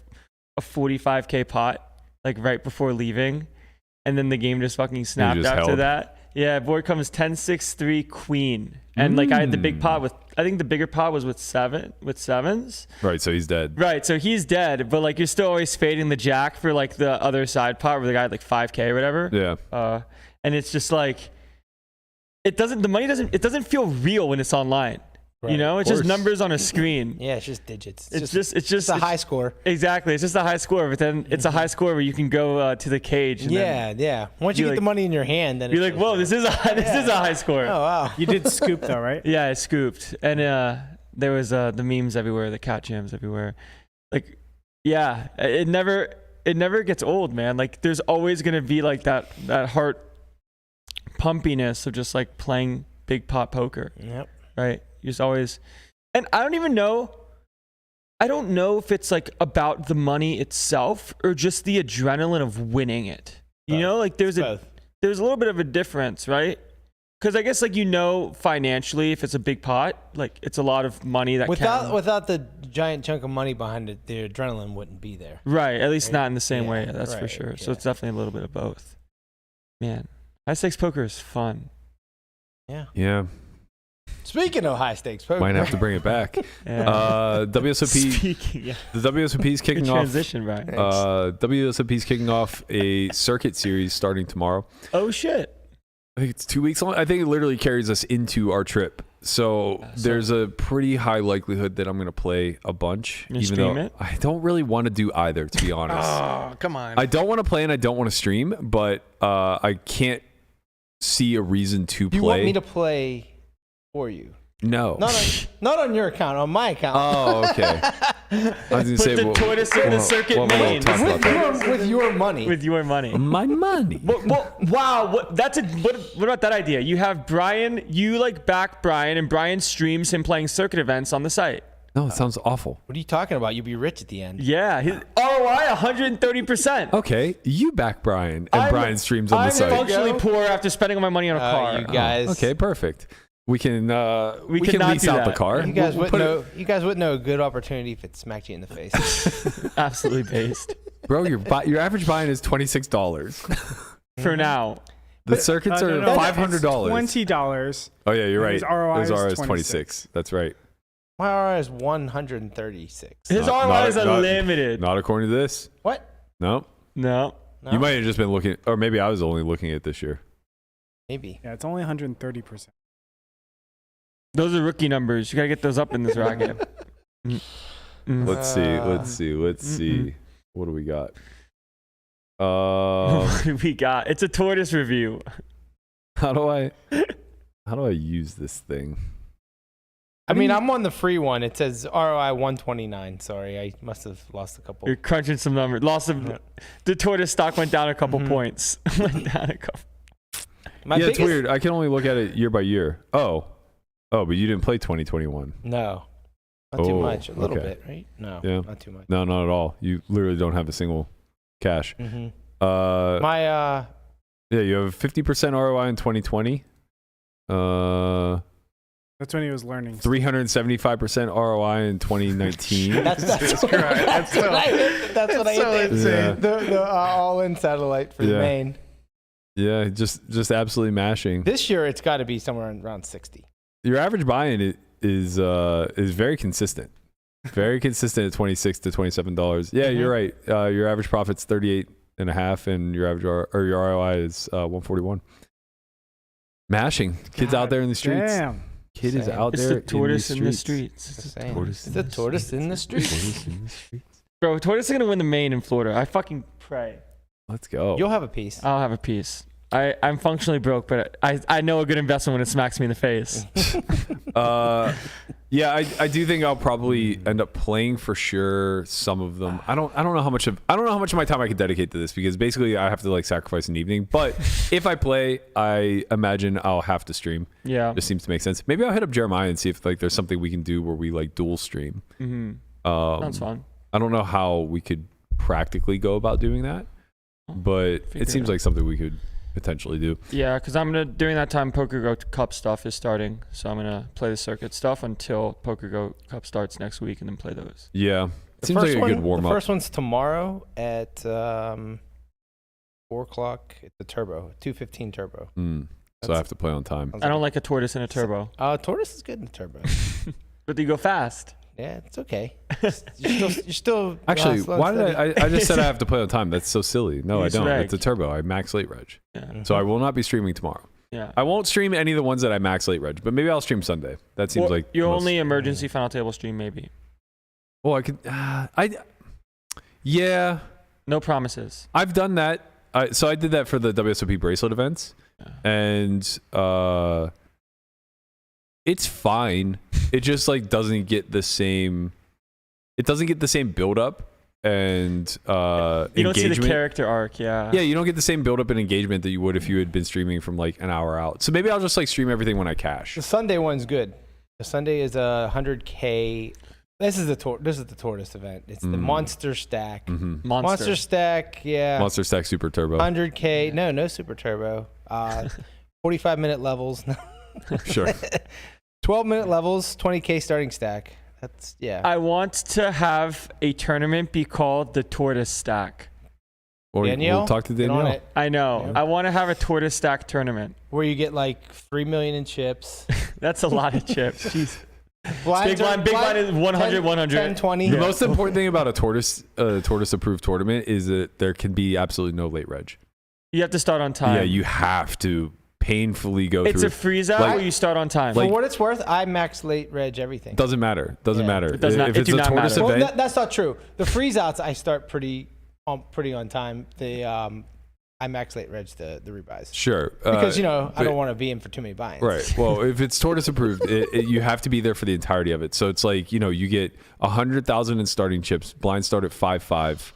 45K pot, right before leaving. And then the game just fucking snapped just after held. that. Yeah, board comes 10-6-3 queen. And I had the big pot I think the bigger pot was with sevens. Right, so he's dead. Right, so he's dead, but you're still always fading the jack for the other side pot where the guy had 5K or whatever. Yeah. And it's just it doesn't feel real when it's online. Right, it's just numbers on a screen. Yeah, it's just digits. It's just a high score. Exactly. It's just a high score, but then it's a high score where you can go to the cage. And yeah. Once you get the money in your hand, then you're whoa, this is a high score. Oh wow. You did scoop though, right? Yeah, I scooped, and there was the memes everywhere, the cat jams everywhere. It never gets old, man. There's always gonna be that heart pumpiness of just playing big pot poker. Yep. Right. You just always, and I don't know if it's about the money itself or just the adrenaline of winning it. There's a little bit of a difference, right? Because I guess financially, if it's a big pot, it's a lot of money that without the giant chunk of money behind it, the adrenaline wouldn't be there. Right. At least not in the same way. That's for sure. So it's definitely a little bit of both. Man, high stakes poker is fun. Yeah. Yeah. Speaking of high stakes poker, Might have to bring it back. WSOP. The WSOP is kicking off. Transition, Brian. WSOP is kicking off a circuit series starting tomorrow. Oh shit! I think it's 2 weeks long. I think it literally carries us into our trip. So there's a pretty high likelihood that I'm going to play a bunch. Even though I don't really want to do either, to be honest. Oh, come on. I don't want to play and I don't want to stream, but I can't see a reason to play. You want me to play for you? No. Not on your account, on my account. Oh, okay. I was going to say, the tortoise in the circuit main. With your money. With your money. My money. Well, wow. What about that idea? You have Brian, back Brian, and Brian streams him playing circuit events on the site. No, it sounds awful. What are you talking about? You'll be rich at the end. Yeah. ROI 130%. Okay. You back Brian, and Brian streams on the site. I'm functionally poor after spending all my money on a car. You guys. Okay, perfect. We can we can not lease do out that. the car. You guys wouldn't know a good opportunity if it smacked you in the face. Absolutely based. Bro, your average buy-in is $26 for now. The circuits are $500. $20. Oh yeah, you're right. His ROI His is ROI is 26. That's right. My ROI is 136. His Not- ROI not- is not- unlimited. Not according to this. What? No. No. No? You might have just been looking, or maybe I was only looking at this year. Maybe. Yeah, it's only 130%. Those are rookie numbers. You gotta get those up in this racket. Let's see. Mm-mm. What do we got? What do we got? It's a tortoise review. How do I use this thing? I mean, I'm on the free one. It says ROI 129. Sorry, I must have lost a couple. You're crunching some numbers. The tortoise stock went down a couple points. Went down a couple. Yeah, it's weird. I can only look at it year by year. Oh, but you didn't play 2021. No, not too much. A little okay. bit, right? No, Yeah. not too much. No, not at all. You literally don't have a single cash. Mm-hmm. My yeah, you have a 50% ROI in 2020. That's when he was learning. 375% ROI in 2019. That's what I hit. That's what I hit. Yeah. The all-in satellite for the main. Yeah, just absolutely mashing. This year, it's got to be somewhere around 60. Your average buy-in is very consistent. Very consistent at $26 to $27. Yeah, you're right. Your average profit's 38.5, and your average your ROI is 141. Mashing. Kids out there in the streets. Damn. Kid is out It's there the tortoise in the streets. streets. It's the tortoise in the streets. Bro, tortoise is gonna win the main in Florida. I fucking pray. Let's go. You'll have a piece. I'll have a piece. I'm functionally broke, but I know a good investment when it smacks me in the face. Yeah, I do think I'll probably end up playing for sure some of them. I don't know how much of my time I could dedicate to this, because basically I have to like sacrifice an evening. But if I play, I imagine I'll have to stream. Yeah. Just seems to make sense. Maybe I'll hit up Jeremiah and see if like there's something we can do where we like dual stream. Sounds fun. I don't know how we could practically go about doing that, but it seems like something we could potentially do. Yeah, because during that time Poker Go Cup stuff is starting, so I'm gonna play the circuit stuff until Poker Go Cup starts next week, and then play those. Yeah, it seems like a good warm up. The first one's tomorrow at 4 o'clock. It's a turbo, 215 turbo. So I have to play on time. I don't like a tortoise in a turbo. Tortoise is good in the turbo. But you go fast. Yeah, it's okay. You're still Actually, slow why and did steady. I just said I have to play on time? That's so silly. No, I Use don't. reg. It's a turbo. I max late reg. Yeah. So I will not be streaming tomorrow. Yeah. I won't stream any of the ones that I max late reg, but maybe I'll stream Sunday. That seems like your most- only emergency final table stream, maybe. Well, I could. Yeah, No promises. I've done that. So I did that for the WSOP bracelet events, and it's fine. It just like doesn't get the same. It doesn't get the same build up and You don't engagement. see the character arc, yeah. Yeah, you don't get the same build up and engagement that you would if you had been streaming from like an hour out. So maybe I'll just like stream everything when I cash. The Sunday one's good. The Sunday is a 100K. This is the tortoise event. It's the monster stack. Monster stack, yeah. Monster Stack Super Turbo. 100K. No super turbo. 45-minute levels. Sure. 12-minute levels. 20K starting stack. That's I want to have a tournament be called the Tortoise Stack. Or Danielle, we'll talk to get on Danielle. it. I know. Yeah. I want to have a Tortoise Stack tournament. Where you get like 3 million in chips. That's a lot of chips. Jeez. Big blind is 100, 100. 10, 20. The most important thing about a tortoise approved tournament is that there can be absolutely no late reg. You have to start on time. Yeah, you have to painfully go It's through. a freeze out Like- where you start on time. For what it's worth, I max late reg everything. Doesn't matter. Doesn't Yeah. matter. It does not- If it it's do a not tortoise matter. Well, event, that's not true. The freeze outs, I start pretty on time. I max late reg the rebuys. sure. Because, I but- don't want to be in for too many buy-ins. Right. Well, if it's tortoise approved, you have to be there for the entirety of it. So it's like, you get 100,000 in starting chips. Blind start at 5.5.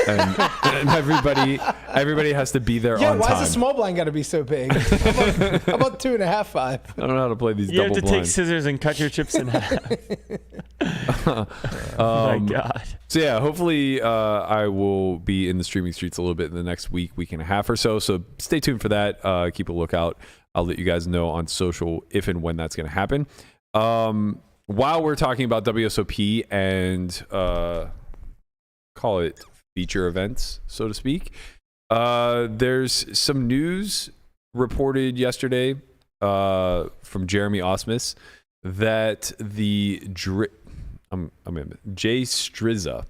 and everybody has to be there Yeah, on why time. is the small blind got to be so big? How about 2.5, 5? I don't know how to play these you have double to take blinds. scissors and cut your chips in half. Oh my God. So yeah, hopefully I will be in the streaming streets a little bit in the next week and a half or so. So stay tuned for that. Keep a lookout. I'll let you guys know on social if and when that's going to happen. While we're talking about WSOP and call it feature events, so to speak, there's some news reported yesterday from Jermey Ausmus that the JStrizza.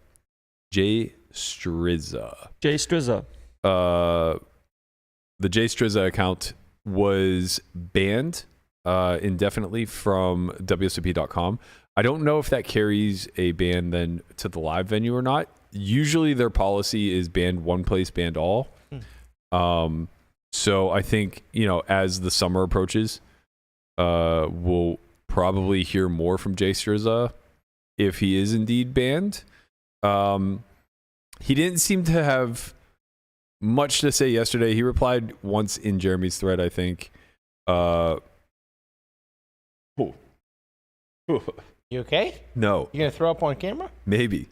The JStrizza account was banned indefinitely from WSOP.com. I don't know if that carries a ban then to the live venue or not. Usually their policy is banned one place, banned all. So I think, as the summer approaches, we'll probably hear more from JStrizza if he is indeed banned. He didn't seem to have much to say yesterday. He replied once in Jeremy's thread, I think. You okay? No. You gonna throw up on camera? Maybe.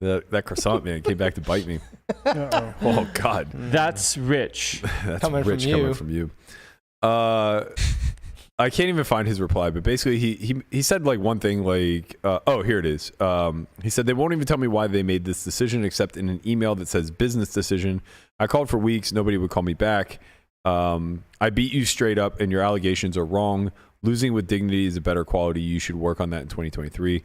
That croissant man came back to bite me. Oh God. That's rich. That's Coming rich from you. coming from you. I can't even find his reply, but basically he said like one thing like, here it is. He said they won't even tell me why they made this decision except in an email that says business decision. I called for weeks. Nobody would call me back. I beat you straight up and your allegations are wrong. Losing with dignity is a better quality. You should work on that in 2023.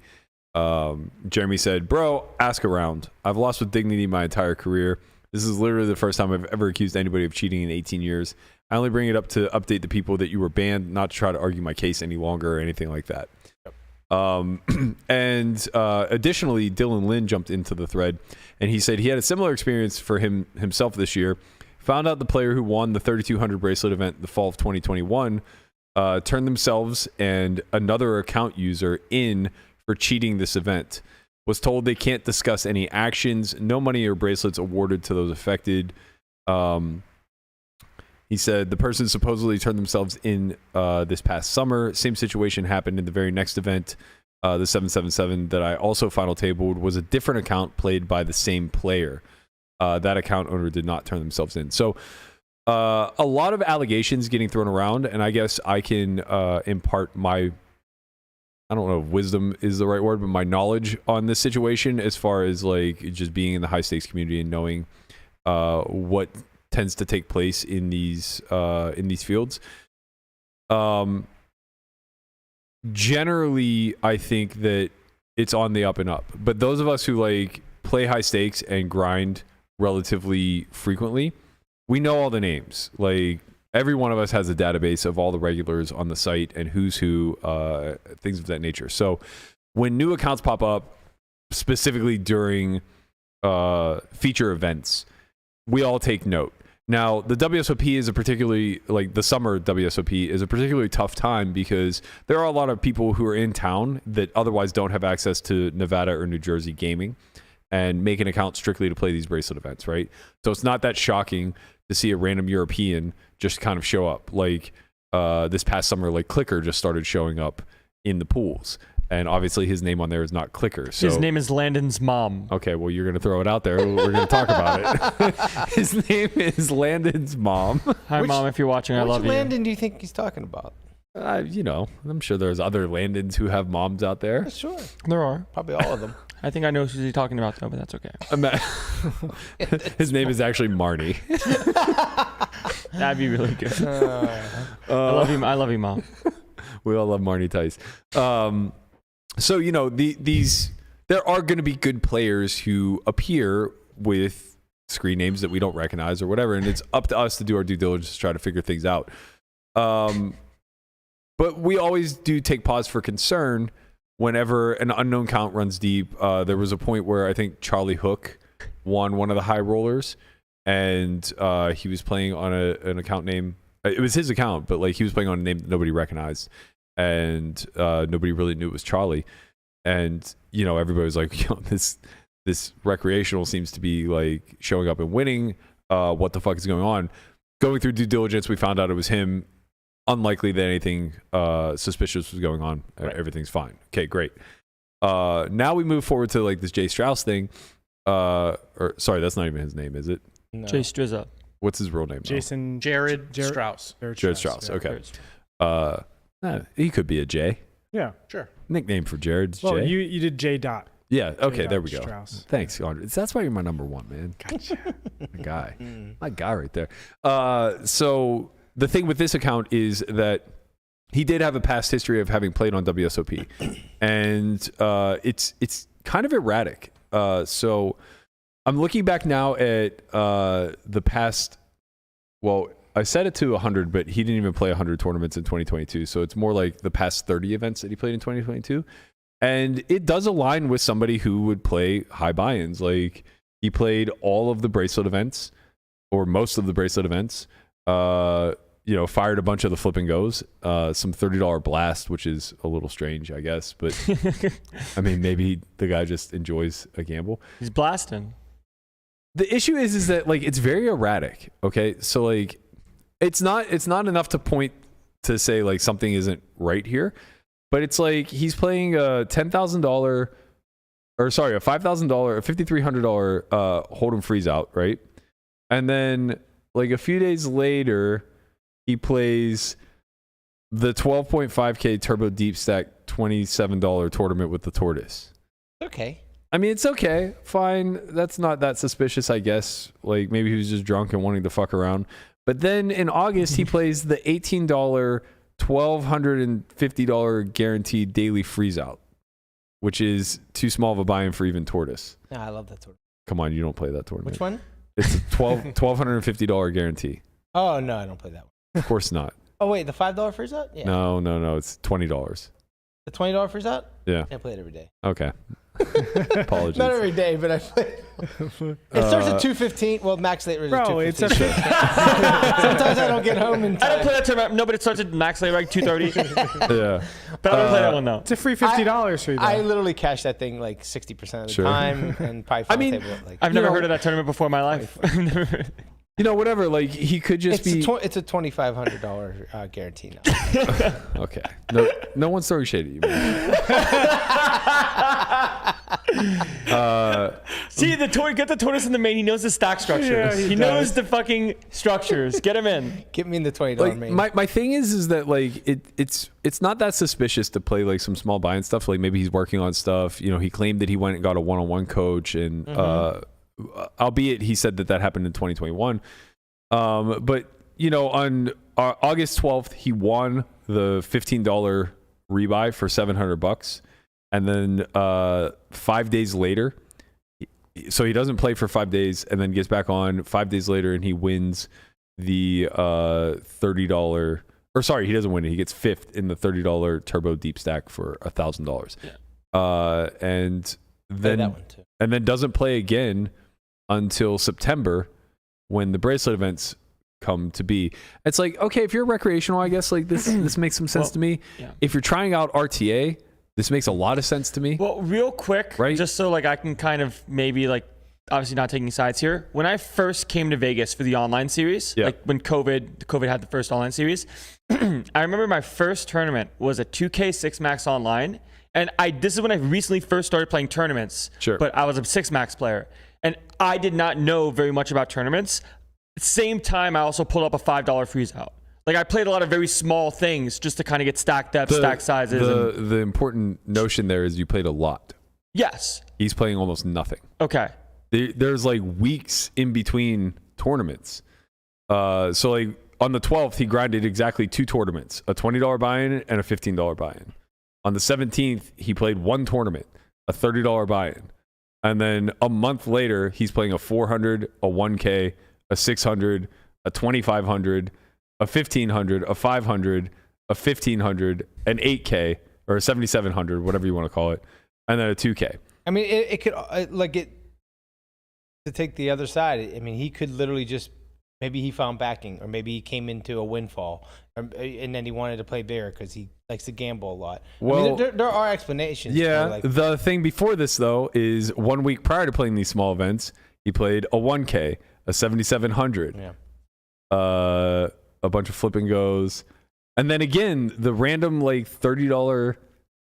Jeremy said, bro, ask around. I've lost with dignity my entire career. This is literally the first time I've ever accused anybody of cheating in 18 years. I only bring it up to update the people that you were banned, not to try to argue my case any longer or anything like that. And additionally, Dylan Lynn jumped into the thread and he said he had a similar experience for himself this year. Found out the player who won the 3200 bracelet event the fall of 2021 turned themselves and another account user in for cheating this event. Was told they can't discuss any actions, no money or bracelets awarded to those affected. He said the person supposedly turned themselves in this past summer. Same situation happened in the very next event. The 777 that I also final tabled was a different account played by the same player. That account owner did not turn themselves in. So a lot of allegations getting thrown around, and I guess I can impart my, I don't know if wisdom is the right word, but my knowledge on this situation as far as like just being in the high stakes community and knowing what tends to take place in these fields. Generally, I think that it's on the up and up. But those of us who like play high stakes and grind relatively frequently, we know all the names. Like every one of us has a database of all the regulars on the site and who's who, things of that nature. So when new accounts pop up, specifically during feature events, we all take note. Now, the WSOP is a particularly, like the summer WSOP is a particularly tough time because there are a lot of people who are in town that otherwise don't have access to Nevada or New Jersey gaming and make an account strictly to play these bracelet events, right? So it's not that shocking to see a random European just kind of show up. Like this past summer, like Clicker just started showing up in the pools. And obviously his name on there is not Clicker. So. His name is Landon's mom. Okay, well, you're going to throw it out there. We're going to talk about it. His name is Landon's mom. Hi, Mom, if you're watching, I love Which you. Landon do you think he's talking about? I'm sure there's other Landons who have moms out there. Sure. There are. Probably all of them. I think I know who he's talking about, though, but that's okay. His name is actually Marnie. That'd be really good. I love you, Mom. We all love Marnie Tice. So, there are going to be good players who appear with screen names that we don't recognize or whatever, and it's up to us to do our due diligence to try to figure things out. But we always do take pause for concern whenever an unknown count runs deep. There was a point where I think Charlie Hook won one of the high rollers, and he was playing on an account name. It was his account, but like he was playing on a name that nobody recognized. And nobody really knew it was Charlie. And, everybody was like, this recreational seems to be like showing up and winning. What the fuck is going on? Going through due diligence, we found out it was him. Unlikely that anything suspicious was going on. Right. Everything's fine. Okay, great. Now we move forward to like this Jay Strauss thing. Sorry, that's not even his name, is it? No. JStrizza. What's his real name? Jared Strauss. Jared Strauss. Yeah. Okay. He could be a J. Yeah. Sure. Nickname for Jared's Well, J. you did J. Dot. Yeah. Okay. J. There we go. Strauss. Thanks, Andre. That's why you're my number one, man. Gotcha. My guy right there. So the thing with this account is that he did have a past history of having played on WSOP, and it's kind of erratic. So I'm looking back now at the past. Well, I set it to 100, but he didn't even play 100 tournaments in 2022. So it's more like the past 30 events that he played in 2022. And it does align with somebody who would play high buy-ins. Like, he played all of the Bracelet events, or most of the Bracelet events. Fired a bunch of the flip and goes. Some $30 blast, which is a little strange, I guess. But, I mean, maybe the guy just enjoys a gamble. He's blasting. The issue is that, like, it's very erratic, okay? So, like, it's not enough to point to say, like, something isn't right here. But it's like he's playing a $5,000, a $5,300 Hold'em freeze out, right? And then, like, a few days later, he plays the 12.5K Turbo Deep Stack $27 tournament with the Tortoise. Okay. I mean, it's okay. Fine. That's not that suspicious, I guess. Like, maybe he was just drunk and wanting to fuck around. But then in August, he plays the $18, $1,250 guaranteed daily freeze out, which is too small of a buy-in for even Tortoise. No, I love that tournament. Come on, you don't play that tournament. Which one? It's a $1,250 guarantee. Oh, no, I don't play that one. Of course not. Oh, wait, the $5 freeze out? Yeah. No. It's $20. The $20 freeze out? Yeah. I play it every day. Okay. Apologies. Not every day, but I play it. It starts at 2:15. Well, max late rate is 2:15. Bro, it's a Sometimes I don't get home in time. I don't play that tournament. No, but it starts at max late like 2:30. Yeah. But I don't play that one though. It's a free $50 for you. I literally cash that thing like 60% of the Sure. time and probably I mean, table it like. I've never heard of that tournament before in my life. Whatever. Like, he could just it's be. It's a $2,500 guarantee now. Okay. No one's throwing shade at you, man. See, get the Tortoise in the main. He knows the stack structures. Yeah, he knows the fucking structures. Get him in. Get me in the $20 Like, main. my thing is that, like, it's not that suspicious to play, like, some small buy-in stuff. Like, maybe he's working on stuff. He claimed that he went and got a one-on-one coach, and albeit he said that happened in 2021. But on August 12th, he won the $15 rebuy for $700, and then 5 days later, so he doesn't play for 5 days, and then gets back on 5 days later, and he wins the $30. Or sorry, he doesn't win it. He gets fifth in the $30 Turbo Deep Stack for $1,000. Yeah. Play that one too. And then doesn't play again until September, when the Bracelet events come to be. It's like, okay, if you're recreational, I guess, like, this makes some sense to me. Yeah. If you're trying out RTA, this makes a lot of sense to me. Well, real quick, Right? just so like I can kind of maybe like, obviously not taking sides here. When I first came to Vegas for the online series, Yeah. like when COVID had the first online series, I remember my first tournament was a 2K 6 Max online. And this is when I recently first started playing tournaments. Sure. But I was a 6 Max player. And I did not know very much about tournaments. Same time, I also pulled up a $5 freeze out. Like, I played a lot of very small things just to kind of get stack depth, stack sizes. The important notion there is you played a lot. Yes. He's playing almost nothing. Okay. There's like weeks in between tournaments. So like on the 12th, he grinded exactly 2 tournaments, a $20 buy-in and a $15 buy-in. On the 17th, he played 1 tournament, a $30 buy-in. And then a month later, he's playing a 400, a 1K, a 600, a 2,500, a 1,500, a 500, a 1,500, an 8K, or a 7,700, whatever you want to call it, and then a 2K. I mean, it could to take the other side. I mean, he could literally just, maybe he found backing, or maybe he came into a windfall, and then he wanted to play bigger because he likes to gamble a lot. Well, I mean, there are explanations. Yeah, like, the thing before this, though, is 1 week prior to playing these small events, he played a 1K, a 7,700, a bunch of flip and goes, and then again, the random like $30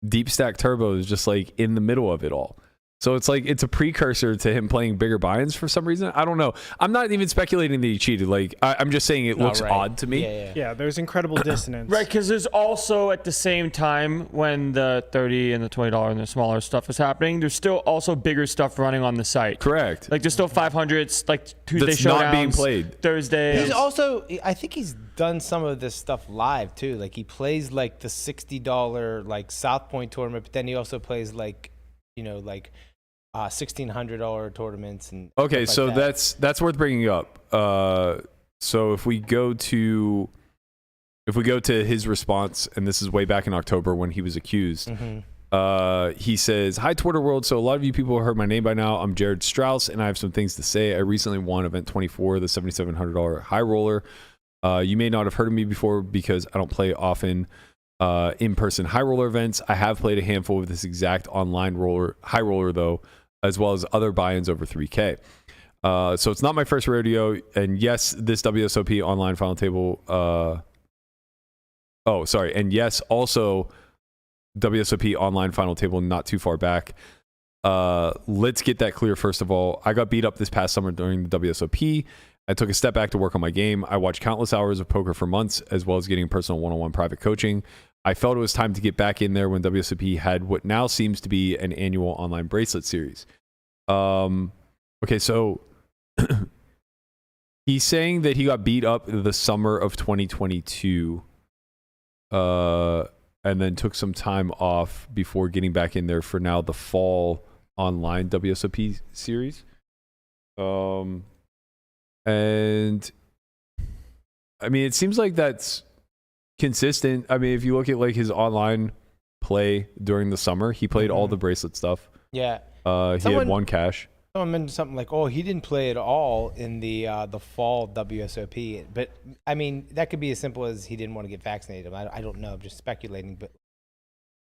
deep stack turbo is just like in the middle of it all. So it's like it's a precursor to him playing bigger buy-ins for some reason. I don't know. I'm not even speculating that he cheated. Like I'm just saying it looks odd to me. Yeah, there's incredible dissonance. Right, because there's also at the same time when the $30 and the $20 and the smaller stuff is happening, there's still also bigger stuff running on the site. Correct. Like there's still 500s, like Tuesday That's showdowns, not being played. Thursday. He's also, I think he's done some of this stuff live too. Like he plays like the $60 like South Point tournament, but then he also plays like, like $1,600 tournaments and. Okay, stuff so like that's worth bringing up. So if we go to his response, and this is way back in October when he was accused. He says, "Hi Twitter world. So a lot of you people have heard my name by now. I'm Jared Strauss, and I have some things to say. I recently won event 24, the $7,700 high roller. You may not have heard of me before because I don't play often in-person high roller events. I have played a handful of this exact online high roller though, as well as other buy-ins over 3K. So it's not my first rodeo. And yes, this WSOP online final table. And yes, also WSOP online final table not too far back. Let's get that clear first of all. I got beat up this past summer during the WSOP. I took a step back to work on my game. I watched countless hours of poker for months, as well as getting personal one-on-one private coaching. I felt it was time to get back in there when WSOP had what now seems to be an annual online bracelet series. Okay, so he's saying that he got beat up the summer of 2022 and then took some time off before getting back in there for now the fall online WSOP series. And I mean, it seems like that's consistent. I mean, if you look at like his online play during the summer, he played all the bracelet stuff. Yeah. He had one cash. Someone mentioned something like, "Oh, he didn't play at all in the fall WSOP." But I mean, that could be as simple as he didn't want to get vaccinated. I don't know. I'm just speculating. But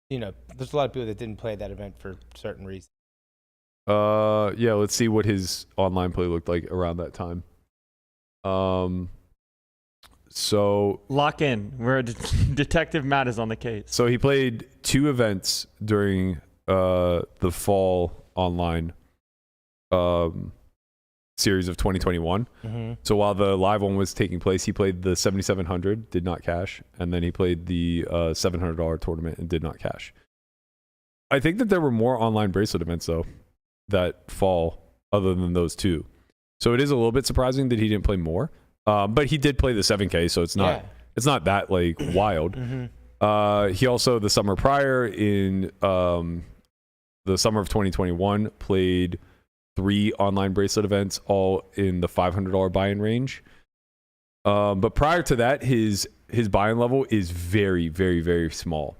there's a lot of people that didn't play that event for certain reasons. Yeah. Let's see what his online play looked like around that time. So lock in. We're Detective Matt is on the case. So he played 2 events during the fall online series of 2021. So while the live one was taking place, he played the 7,700, did not cash, and then he played the $700 tournament and did not cash. I think that there were more online bracelet events though that fall other than those 2. So it is a little bit surprising that he didn't play more. But he did play the 7K, so it's not that like wild. He also the summer prior in the summer of 2021 played 3 online bracelet events, all in the $500 buy-in range. But prior to that, his buy-in level is very, very, very small.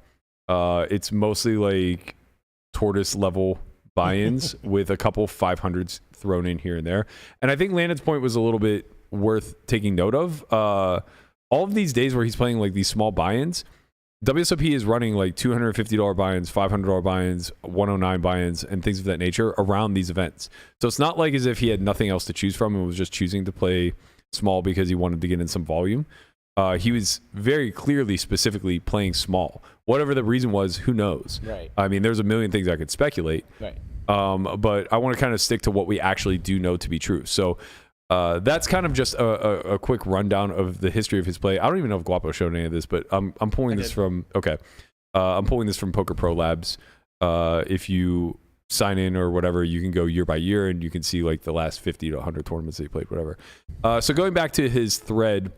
It's mostly like tortoise level buy-ins with a couple 500s thrown in here and there. And I think Landon's point was a little bit worth taking note of. All of these days where he's playing like these small buy-ins, WSOP is running like $250 buy-ins, $500 buy-ins, 109 buy-ins, and things of that nature around these events. So it's not like as if he had nothing else to choose from and was just choosing to play small because he wanted to get in some volume. He was very clearly, specifically playing small. Whatever the reason was, who knows? Right. I mean, there's a million things I could speculate. Right. But I want to kind of stick to what we actually do know to be true. So that's kind of just a quick rundown of the history of his play. I don't even know if Guapo showed any of this, but I'm pulling this from I'm pulling this from Poker Pro Labs. If you sign in or whatever, you can go year by year and you can see like the last 50 to 100 tournaments that he played, whatever. So going back to his thread,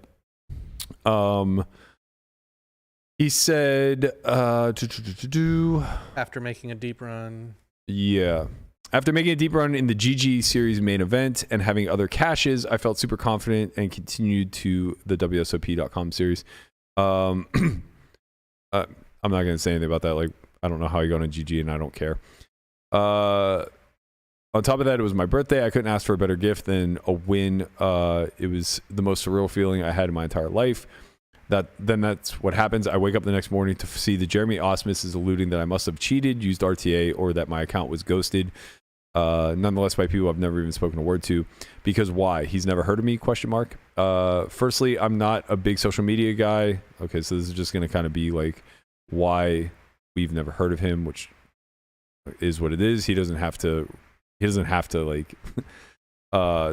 he said after making a deep run. Yeah. After making a deep run in the GG series main event and having other caches, I felt super confident and continued to the WSOP.com series. I'm not going to say anything about that. Like, I don't know how he got on GG and I don't care. On top of that, it was my birthday. I couldn't ask for a better gift than a win. It was the most surreal feeling I had in my entire life. That's what happens. I wake up the next morning to see that Jermey Ausmus is alluding that I must have cheated, used RTA, or that my account was ghosted. Nonetheless, by people I've never even spoken a word to. Because why? He's never heard of me? ? Firstly, I'm not a big social media guy. Okay, so this is just going to kind of be like why we've never heard of him, which is what it is. He doesn't have to like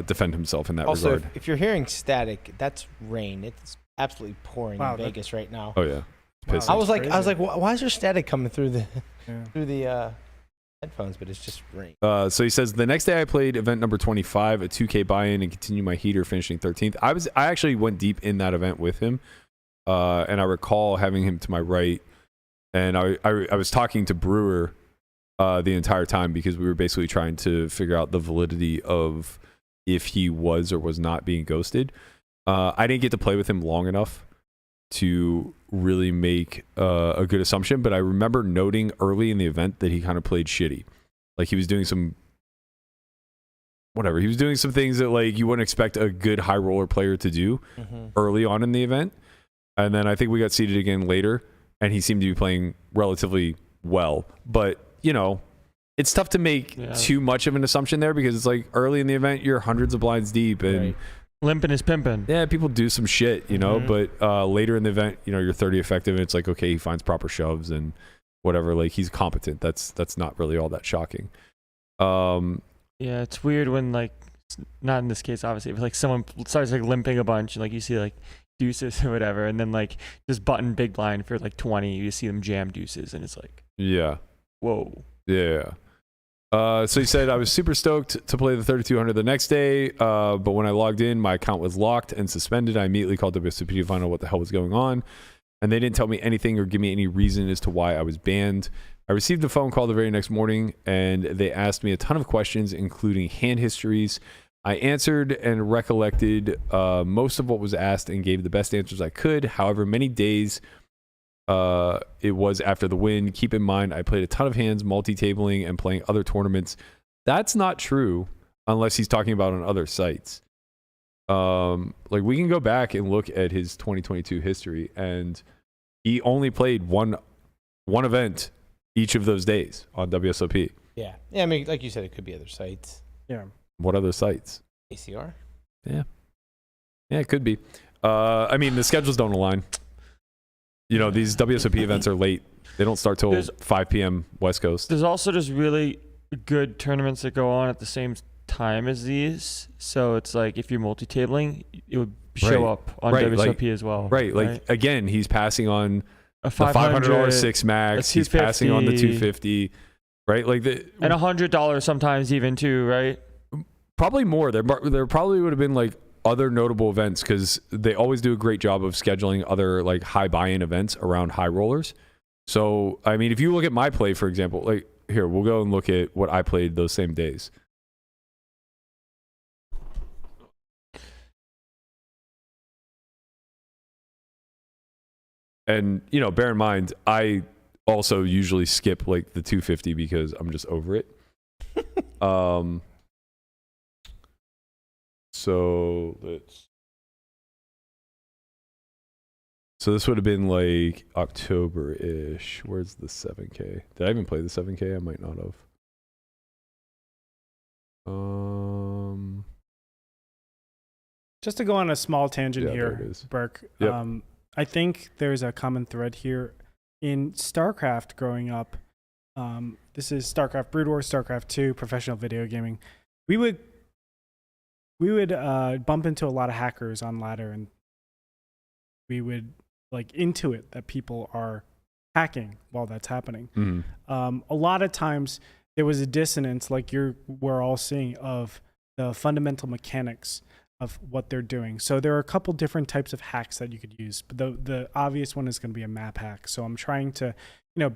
defend himself in that Also, regard. if you're hearing static, that's rain. It's absolutely pouring in Vegas right now. Oh yeah. Wow, I was crazy. like, why is there static coming through the headphones? But it's just rain. So he says the next day I played event number 25, a 2K buy-in, and continued my heater, finishing 13th. I actually went deep in that event with him, and I recall having him to my right, and I was talking to Brewer the entire time because we were basically trying to figure out the validity of if he was or was not being ghosted. I didn't get to play with him long enough to really make a good assumption, but I remember noting early in the event that he kind of played shitty. Like he was doing some things that like you wouldn't expect a good high roller player to do early on in the event. And then I think we got seated again later and he seemed to be playing relatively well, but you know, it's tough to make too much of an assumption there because it's like early in the event you're hundreds of blinds deep and limping is pimping. Yeah, people do some shit, you know, but later in the event, you know, you're 30 effective and it's like, okay, he finds proper shoves and whatever, like he's competent. That's not really all that shocking. Yeah, it's weird when like, not in this case, obviously, but like someone starts like limping a bunch and like you see like deuces or whatever, and then like just button big blind for like 20, you see them jam deuces and it's like, yeah. Whoa. Yeah. So he said, I was super stoked to play the 3200 the next day, but when I logged in, my account was locked and suspended. I immediately called WSOP to find out what the hell was going on, and they didn't tell me anything or give me any reason as to why I was banned. I received a phone call the very next morning, and they asked me a ton of questions, including hand histories. I answered and recollected most of what was asked and gave the best answers I could. However, many days it was after the win. Keep in mind, I played a ton of hands, multi-tabling, and playing other tournaments. That's not true unless he's talking about on other sites. Like we can go back and look at his 2022 history, and he only played one event each of those days on WSOP. Yeah. I mean, like you said, it could be other sites. Yeah. What other sites? ACR. Yeah, it could be. I mean, the schedules don't align. You know, these WSOP events are late. They don't start till 5 p.m. West Coast. There's also just really good tournaments that go on at the same time as these. So it's like if you're multi-tabling, it would show up on WSOP as well. Right. Like, again, he's passing on the $500 six max. He's passing on the 250. Right. Like and $100 sometimes even too. Right. Probably more. There probably would have been like other notable events because they always do a great job of scheduling other like high buy-in events around high rollers. So, I mean, if you look at my play, for example, like here, we'll go and look at what I played those same days. And, you know, bear in mind, I also usually skip like the 250 because I'm just over it. So this would have been like October-ish. Where's the 7K? Did I even play the 7K? I might not have. Just to go on a small tangent here, Burke. Yep. I think there's a common thread here in StarCraft growing up. This is StarCraft Brood War, StarCraft 2, professional video gaming. We would bump into a lot of hackers on ladder, and we would like intuit that people are hacking while that's happening. Mm-hmm. A lot of times there was a dissonance, like we're all seeing, of the fundamental mechanics of what they're doing. So there are a couple different types of hacks that you could use, but the obvious one is going to be a map hack. So I'm trying to,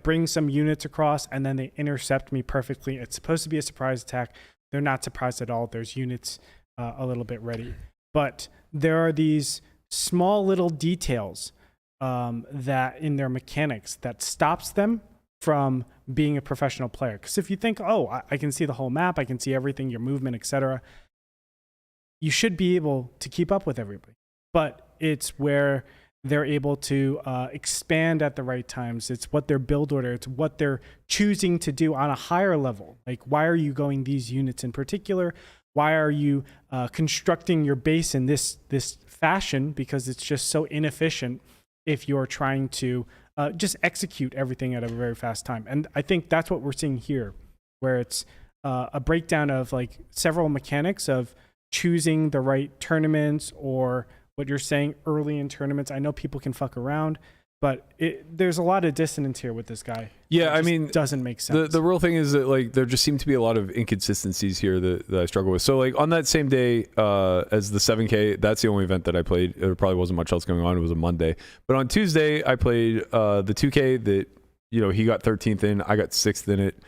bring some units across, and then they intercept me perfectly. It's supposed to be a surprise attack. They're not surprised at all. There's units a little bit ready, but there are these small little details that in their mechanics that stops them from being a professional player. Because if you think, I can see the whole map, I can see everything, your movement, etc., you should be able to keep up with everybody. But it's where they're able to expand at the right times. It's what their build order, it's what they're choosing to do on a higher level. Like, why are you going these units in particular? Why are you constructing your base in this fashion? Because it's just so inefficient if you're trying to just execute everything at a very fast time. And I think that's what we're seeing here. where it's a breakdown of like several mechanics of choosing the right tournaments, or what you're saying early in tournaments. I know people can fuck around, but there's a lot of dissonance here with this guy. Yeah, I mean, doesn't make sense. The real thing is that like there just seem to be a lot of inconsistencies here that I struggle with. So like on that same day as the 7K, that's the only event that I played. There probably wasn't much else going on. It was a Monday. But on Tuesday, I played the 2K that, he got 13th in. I got 6th in it.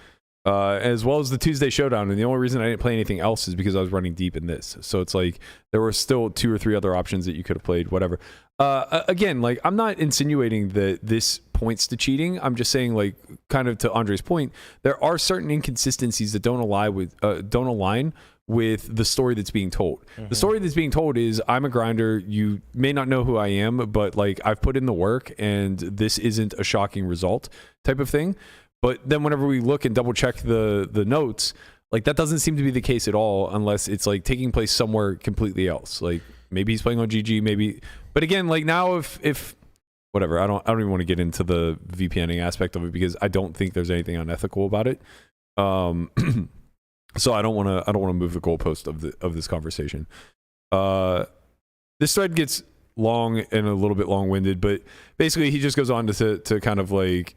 As well as the Tuesday Showdown. And the only reason I didn't play anything else is because I was running deep in this. So it's like there were still 2 or 3 other options that you could have played, whatever. Again, like I'm not insinuating that this points to cheating. I'm just saying, like, kind of to Andre's point, there are certain inconsistencies that don't align with the story that's being told. Mm-hmm. The story that's being told is I'm a grinder. You may not know who I am, but like I've put in the work and this isn't a shocking result type of thing. But then whenever we look and double check the notes, like that doesn't seem to be the case at all, unless it's like taking place somewhere completely else. Like maybe he's playing on GG, maybe. But again, like now if whatever, I don't even want to get into the VPNing aspect of it because I don't think there's anything unethical about it. So I don't want to move the goalpost of this conversation. This thread gets long and a little bit long-winded, but basically he just goes on to kind of like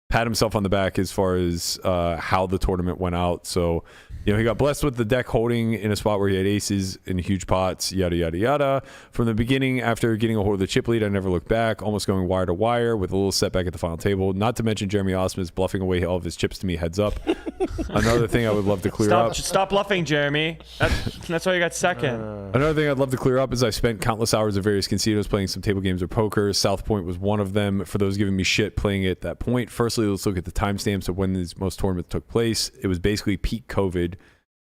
pat himself on the back as far as how the tournament went out. So, he got blessed with the deck holding in a spot where he had aces in huge pots, yada, yada, yada. From the beginning, after getting a hold of the chip lead, I never looked back, almost going wire to wire with a little setback at the final table. Not to mention Jermey Ausmus bluffing away all of his chips to me heads up. Another thing I would love to clear up. Stop bluffing, Jeremy. That's why you got second. Another thing I'd love to clear up is I spent countless hours at various casinos playing some table games or poker. South Point was one of them. For those giving me shit playing at that point, firstly, let's look at the timestamps of when these most tournaments took place. It was basically peak COVID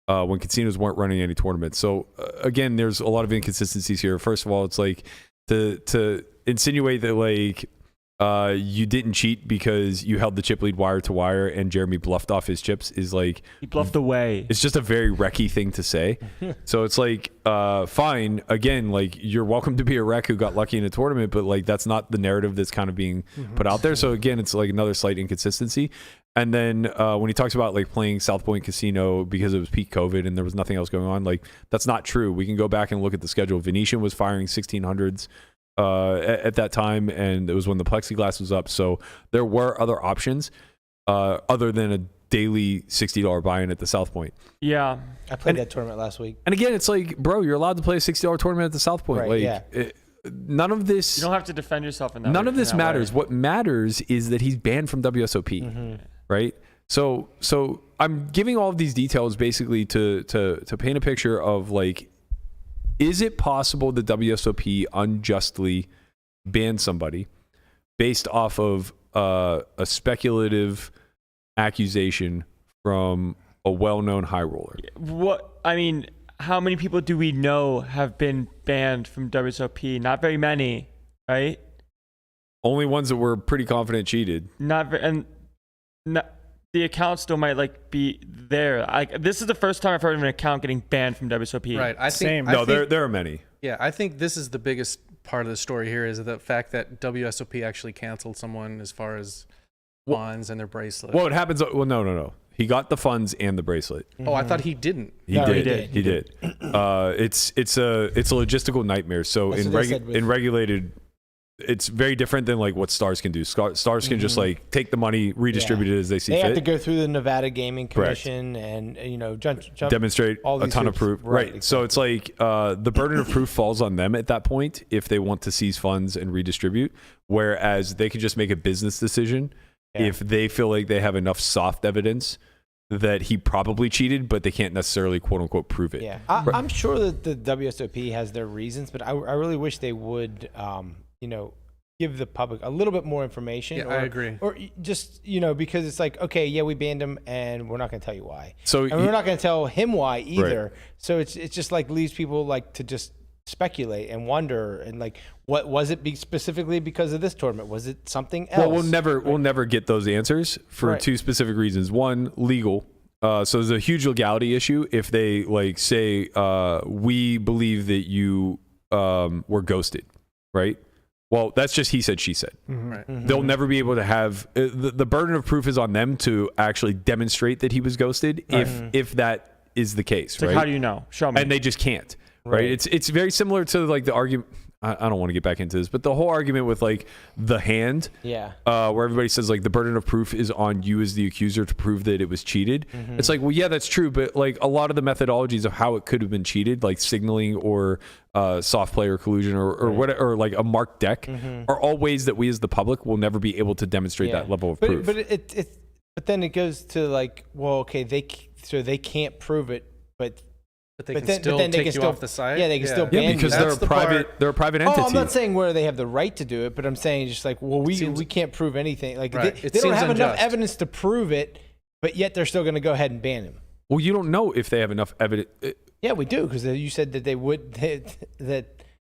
when casinos weren't running any tournaments. So again, there's a lot of inconsistencies here. First of all, it's like to insinuate that like you didn't cheat because you held the chip lead wire to wire and Jeremy bluffed off his chips is like he bluffed away. It's just a very wrecky thing to say. So it's like fine, again, like you're welcome to be a wreck who got lucky in a tournament, but like that's not the narrative that's kind of being put out there. So again, it's like another slight inconsistency. And then when he talks about like playing South Point Casino because it was peak COVID and there was nothing else going on, like that's not true. We can go back and look at the schedule. Venetian was firing 1600s at that time, and it was when the plexiglass was up. So there were other options other than a daily $60 buy-in at the South Point. Yeah, I played that tournament last week. And again, it's like, bro, you're allowed to play a $60 tournament at the South Point. Right, like, yeah. None of this. You don't have to defend yourself in that. None of this matters. What matters is that he's banned from WSOP, right? So I'm giving all of these details basically to paint a picture of like, is it possible that WSOP unjustly banned somebody based off of a speculative accusation from a well-known high roller? How many people do we know have been banned from WSOP? Not very many, right? Only ones that were pretty confident cheated. The account still might like be there. This is the first time I've heard of an account getting banned from WSOP. Right. There are many. Yeah, I think this is the biggest part of the story here is the fact that WSOP actually canceled someone as far as funds and their bracelet. Well, it happens. Well, no. He got the funds and the bracelet. Oh, I thought he didn't. He did. It's a logistical nightmare. So in regulated, it's very different than like what stars can do. Stars can just like take the money, redistribute it as they see fit. They have to go through the Nevada Gaming Commission and jump demonstrate all a ton of proof. Right. Exactly. So it's like the burden of proof falls on them at that point if they want to seize funds and redistribute, whereas they can just make a business decision if they feel like they have enough soft evidence that he probably cheated, but they can't necessarily quote unquote prove it. Yeah, I'm sure that the WSOP has their reasons, but I really wish they would give the public a little bit more information. Yeah, I agree. Or just, because it's like, okay, yeah, we banned him and we're not going to tell you why. And we're not going to tell him why either. Right. So it's just like leaves people like to just speculate and wonder and like, what was it specifically because of this tournament? Was it something else? Well, we'll never get those answers for two specific reasons. One, legal. So there's a huge legality issue if they like say, we believe that you were ghosted, right? Well, that's just he said, she said. Right. They'll never be able to have the burden of proof is on them to actually demonstrate that he was ghosted if that is the case, It's right? like, how do you know? Show me. And they just can't, right? It's very similar to like the argument. I don't want to get back into this, but the whole argument with like the hand, Yeah. where everybody says like the burden of proof is on you as the accuser to prove that it was cheated. It's like, well, yeah, that's true, but like a lot of the methodologies of how it could have been cheated, like signaling or soft play or collusion or whatever, or like a marked deck, are all ways that we as the public will never be able to demonstrate that level of proof. But then it goes to like, well, okay, they can't prove it, but But they can still take you off the site. Yeah, they can still ban Yeah, because you. they're a private entity. Oh, I'm not saying where they have the right to do it, but I'm saying just like, well, we can't prove anything. Like they don't have enough evidence to prove it, but yet they're still going to go ahead and ban him. Well, you don't know if they have enough evidence. Yeah, we do, because you said that that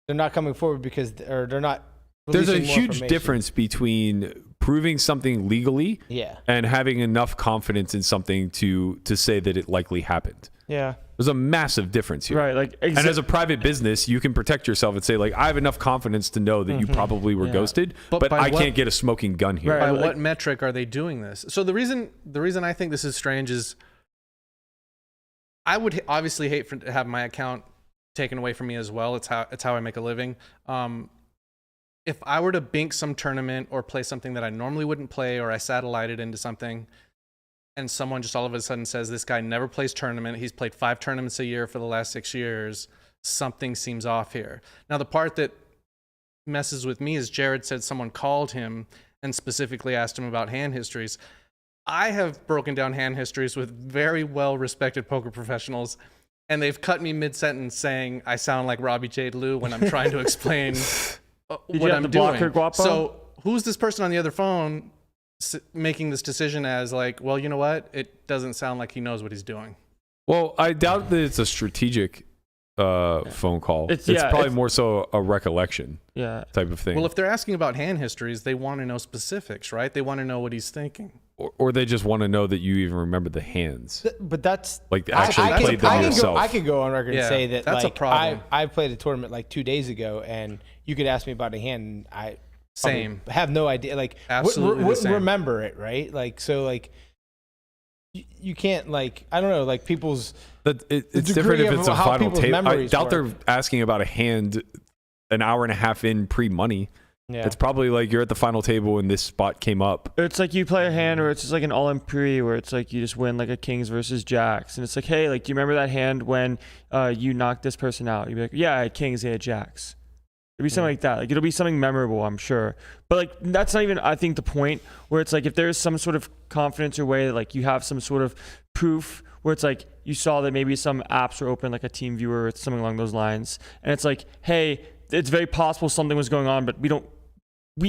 they're not coming forward because they're not. There's a releasing more huge information. difference between proving something legally and having enough confidence in something to say that it likely happened. Yeah. There's a massive difference here. Right. Like, and as a private business, you can protect yourself and say, like, I have enough confidence to know that you probably were ghosted, but I can't get a smoking gun here. By what metric are they doing this? So the reason I think this is strange is I would obviously hate to have my account taken away from me as well. It's how I make a living. If I were to bink some tournament or play something that I normally wouldn't play, or I satellited into something, and someone just all of a sudden says, this guy never plays tournament, he's played 5 tournaments a year for the last 6 years, something seems off here. Now, the part that messes with me is Jared said someone called him and specifically asked him about hand histories. I have broken down hand histories with very well-respected poker professionals, and they've cut me mid-sentence saying I sound like Robbie J. Lou when I'm trying to explain what I'm doing. So who's this person on the other phone making this decision as like, well, you know what? It doesn't sound like he knows what he's doing. Well, I doubt that it's a strategic phone call. It's probably more so a recollection type of thing. Well, if they're asking about hand histories, they want to know specifics, right? They want to know what he's thinking. Or they just want to know that you even remember the hands. But that's like actually played them yourself. I could go on record and say that that's like, a problem. I played a tournament like 2 days ago, and you could ask me about a hand, and I have no idea. Like, wouldn't remember it, right? Like, so like you can't, like, I don't know, like people's. It's different if it's a final table. I doubt they're asking about a hand an hour and a half in pre-money. Yeah. It's probably like you're at the final table and this spot came up. It's like you play a hand where it's just like an all-in pre where it's like you just win like a kings versus jacks. And it's like, hey, like, do you remember that hand when you knocked this person out? You'd be like, yeah, I had kings, they had jacks. It'd be something like that. Like, it'll be something memorable, I'm sure. But like, that's not even, I think, the point where it's like if there's some sort of confidence or way that like you have some sort of proof where it's like you saw that maybe some apps were open, like a team viewer or something along those lines. And it's like, hey, it's very possible something was going on, but we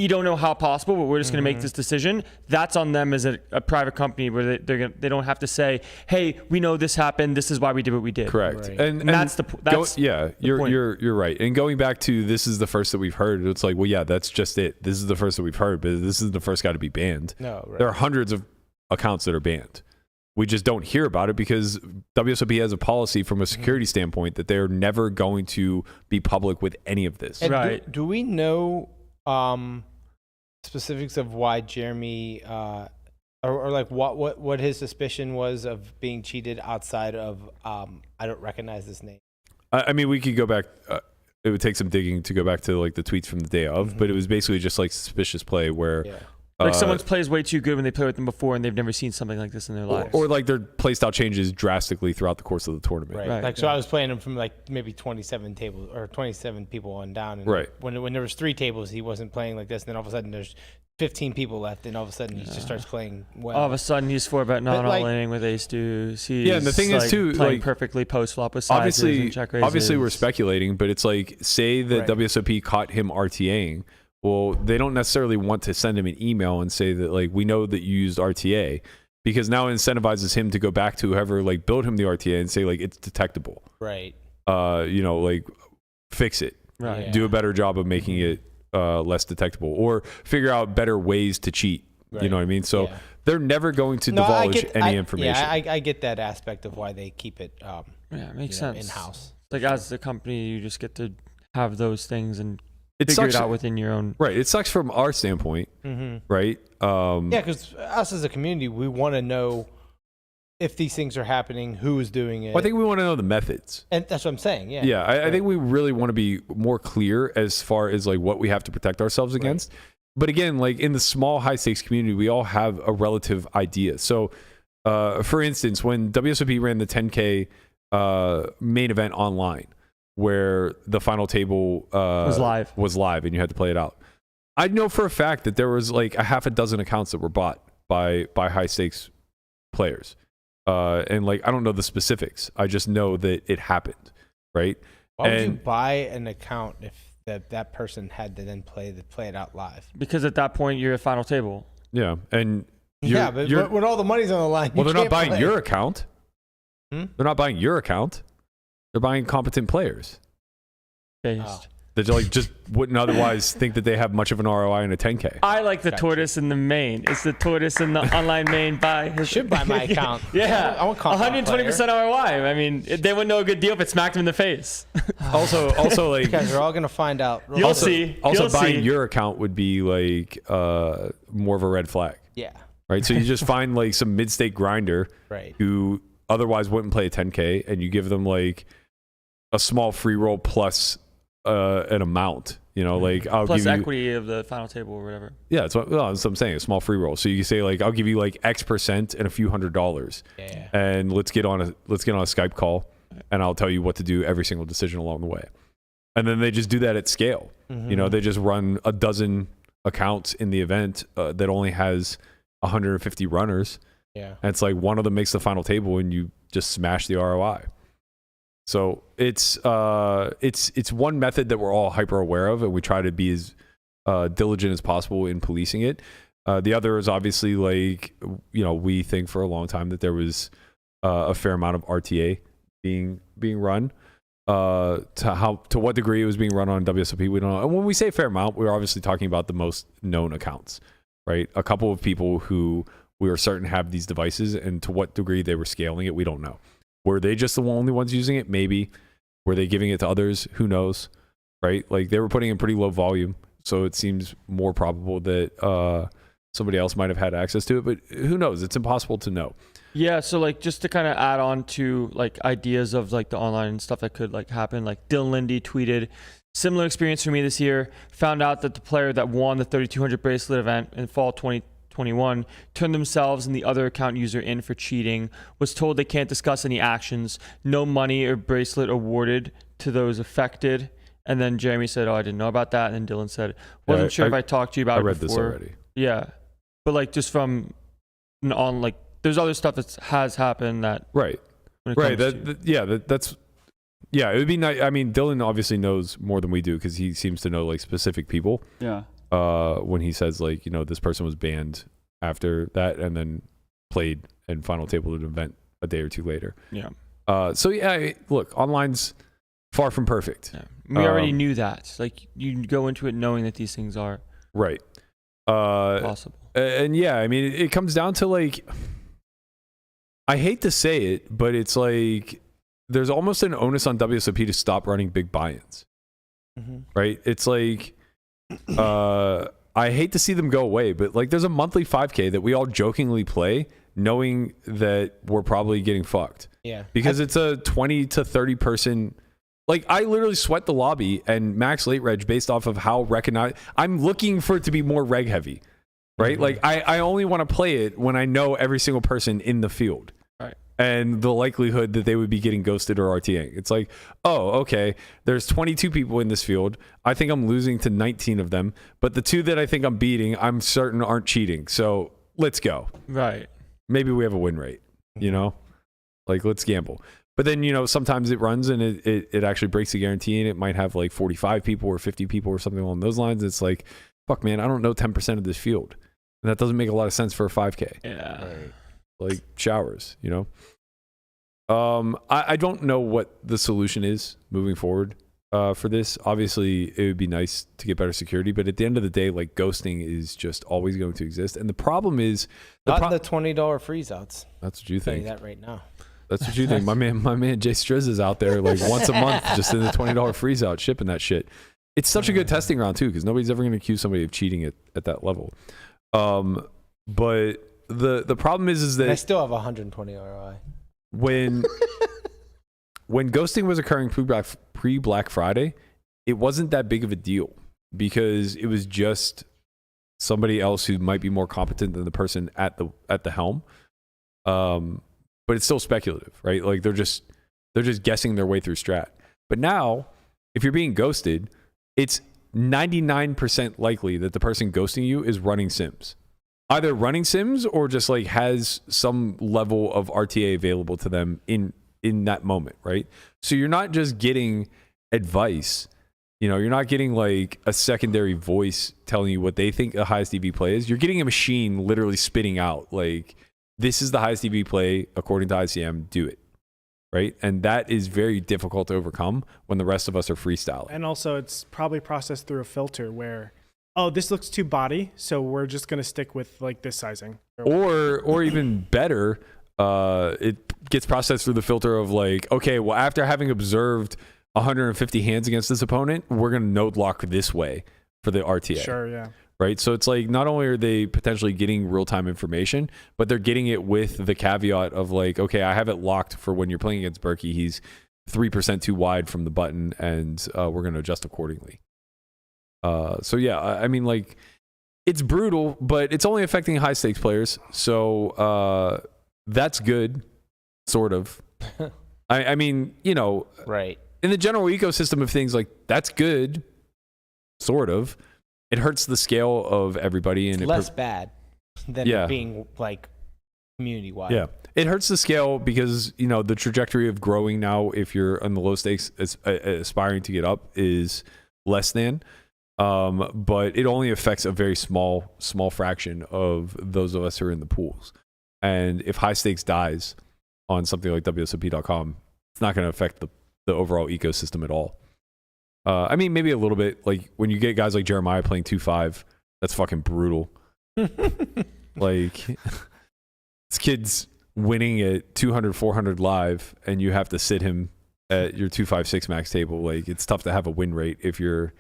don't know how possible, but we're just going to make this decision. That's on them as a private company where they don't have to say, hey, we know this happened. This is why we did what we did. Correct. Right. And that's the point. You're right. And going back to this is the first that we've heard. It's like, well, yeah, that's just it. This is the first that we've heard, but this is the first guy to be banned. No, right. There are hundreds of accounts that are banned. We just don't hear about it because WSOP has a policy from a security standpoint that they're never going to be public with any of this. And right. Do we know specifics of why Jermey or like what his suspicion was of being cheated outside of I don't recognize this name. I mean, we could go back. It would take some digging to go back to like the tweets from the day of, but it was basically just like suspicious play where like someone's plays way too good when they played with them before and they've never seen something like this in their lives. Or like their playstyle changes drastically throughout the course of the tournament. Right. Like, so I was playing him from like maybe 27 tables or 27 people on down. And when there was 3 tables, he wasn't playing like this. And then all of a sudden there's 15 people left, and all of a sudden he just starts playing well. All of a sudden he's 4-bet not all inning with ace deuce. He's and the thing is too, playing like, perfectly post flop with sizes and check raises. Obviously we're speculating, but it's like, say that WSOP caught him RTAing. Well, they don't necessarily want to send him an email and say that, like, we know that you used RTA, because now it incentivizes him to go back to whoever like built him the RTA and say like it's detectable. Right. Like fix it. Right. Yeah. Do a better job of making it less detectable, or figure out better ways to cheat. Right. You know what I mean? So they're never going to divulge any information. Yeah, I get that aspect of why they keep it. It makes sense in house. Like, as the company, you just get to have those things and figure it out within your own. Right. It sucks from our standpoint, right? Yeah, because us as a community, we want to know if these things are happening, who is doing it. Well, I think we want to know the methods. And that's what I'm saying. Yeah. Yeah. I think we really want to be more clear as far as like what we have to protect ourselves against. But again, like in the small high stakes community, we all have a relative idea. So, for instance, when WSOP ran the 10K main event online, where the final table was live and you had to play it out, I know for a fact that there was like a half a dozen accounts that were bought by high stakes players. And like, I don't know the specifics. I just know that it happened, right? Why would you buy an account if that person had to then play it out live? Because at that point, you're at final table. Yeah. And but when all the money's on the line, well, they're not buying your account. They're not buying your account. They're buying competent players. Based. That like just wouldn't otherwise think that they have much of an ROI in a 10K. I like the tortoise in the main. It's the tortoise in the online main buy. You should buy my account. Yeah. I want 120% ROI. I mean, they wouldn't know a good deal if it smacked them in the face. also like, you guys are all going to find out. You'll see. Also, buying your account would be like more of a red flag. Yeah. Right. So you just find like some mid-stake grinder who otherwise wouldn't play a 10K, and you give them like a small free roll plus an amount, you know, like I'll plus give you equity of the final table or whatever. Yeah, that's what I'm saying, a small free roll. So you say like, I'll give you like X% and a few $100s, and let's get on a Skype call, and I'll tell you what to do every single decision along the way. And then they just do that at scale. You know, they just run a dozen accounts in the event that only has 150 runners. Yeah, and it's like one of them makes the final table, and you just smash the ROI. So it's one method that we're all hyper aware of, and we try to be as diligent as possible in policing it. The other is obviously like, you know, we think for a long time that there was a fair amount of RTA being run. To what degree it was being run on WSOP, we don't know. And when we say fair amount, we're obviously talking about the most known accounts, right? A couple of people who we are certain have these devices, and to what degree they were scaling it, we don't know. Were they just the only ones using it? Maybe. Were they giving it to others? Who knows? Right? Like, they were putting in pretty low volume, so it seems more probable that somebody else might have had access to it, but who knows? It's impossible to know. Yeah, so like just to kind of add on to like ideas of like the online stuff that could like happen, like Dylan Lindy tweeted, similar experience for me this year, found out that the player that won the 3200 bracelet event in fall 2021 turned themselves and the other account user in for cheating, was told they can't discuss any actions, no money or bracelet awarded to those affected. And then Jeremy said, oh, I didn't know about that. And then Dylan said, wasn't sure if I talked to you about it before. I read this already. Yeah. But like just from on like, there's other stuff that has happened that. Right. It would be nice. I mean, Dylan obviously knows more than we do, because he seems to know like specific people. Yeah. When he says like, you know, this person was banned after that and then played and final table an event a day or two later. Yeah. So yeah, look, online's far from perfect. Yeah. We already knew that. Like, you go into it knowing that these things are right. Possible. And yeah, I mean, it comes down to like, I hate to say it, but it's like there's almost an onus on WSOP to stop running big buy-ins. Right? It's like, I hate to see them go away, but like there's a monthly 5K that we all jokingly play, knowing that we're probably getting fucked. Yeah. Because it's a 20 to 30 person. Like, I literally sweat the lobby and max late reg based off of how recognized. I'm looking for it to be more reg heavy, right? Like, I only want to play it when I know every single person in the field. Right. And the likelihood that they would be getting ghosted or RTAing. It's like, oh, okay, there's 22 people in this field. I think I'm losing to 19 of them, but the two that I think I'm beating, I'm certain aren't cheating. So let's go. Right. Maybe we have a win rate, you know? Like, let's gamble. But then, you know, sometimes it runs and it actually breaks the guarantee, and it might have like 45 people or 50 people or something along those lines. It's like, fuck, man, I don't know 10% of this field. And that doesn't make a lot of sense for a 5K. Yeah. Right. Like showers, you know? I don't know what the solution is moving forward for this. Obviously, it would be nice to get better security, but at the end of the day, like, ghosting is just always going to exist. And the problem is... the $20 freeze outs. That's what you think. I'll tell you that right now. That's what you think. My man JStrizza is out there like once a month just in the $20 freeze out shipping that shit. it's such a good testing ground too, because nobody's ever going to accuse somebody of cheating at that level. But the problem is that I still have 120 ROI. When ghosting was occurring pre-Black Friday, it wasn't that big of a deal because it was just somebody else who might be more competent than the person at the helm. But it's still speculative, right? Like they're just guessing their way through strat. But now, if you're being ghosted, it's 99% likely that the person ghosting you is running sims. Either running sims or just like has some level of RTA available to them in that moment, right? So you're not just getting advice. You're not getting like a secondary voice telling you what they think the highest EV play is. You're getting a machine literally spitting out like, this is the highest EV play according to ICM, do it. Right? And that is very difficult to overcome when the rest of us are freestyling. And also it's probably processed through a filter where, oh, this looks too body, so we're just going to stick with like this sizing. Or even better, it gets processed through the filter of like, okay, well, after having observed 150 hands against this opponent, we're going to node lock this way for the RTA. Sure, yeah. Right? So it's like not only are they potentially getting real-time information, but they're getting it with the caveat of like, okay, I have it locked for when you're playing against Berkey, he's 3% too wide from the button, and we're going to adjust accordingly. So yeah, I mean, like, it's brutal, but it's only affecting high-stakes players, so that's good, sort of. I mean, right. In the general ecosystem of things, like, that's good, sort of. It hurts the scale of everybody. And it's less bad than it being like community-wide. Yeah. It hurts the scale because, the trajectory of growing now, if you're on the low stakes aspiring to get up, is less than. But it only affects a very small fraction of those of us who are in the pools. And if high stakes dies on something like WSOP.com, it's not going to affect the overall ecosystem at all. I mean, maybe a little bit. Like when you get guys like Jeremiah playing 2-5, that's fucking brutal. Like this kid's winning at 200, 400 live, and you have to sit him at your 2-5-6 max table. Like it's tough to have a win rate if you're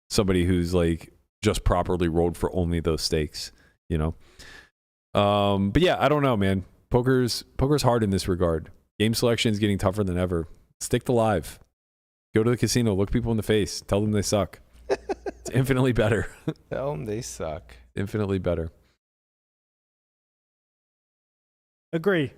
somebody who's like just properly rolled for only those stakes, But yeah, I don't know, man. Poker's hard in this regard. Game selection is getting tougher than ever. Stick to live. Go to the casino, look people in the face, tell them they suck. It's infinitely better. Tell them they suck. Infinitely better. Agree.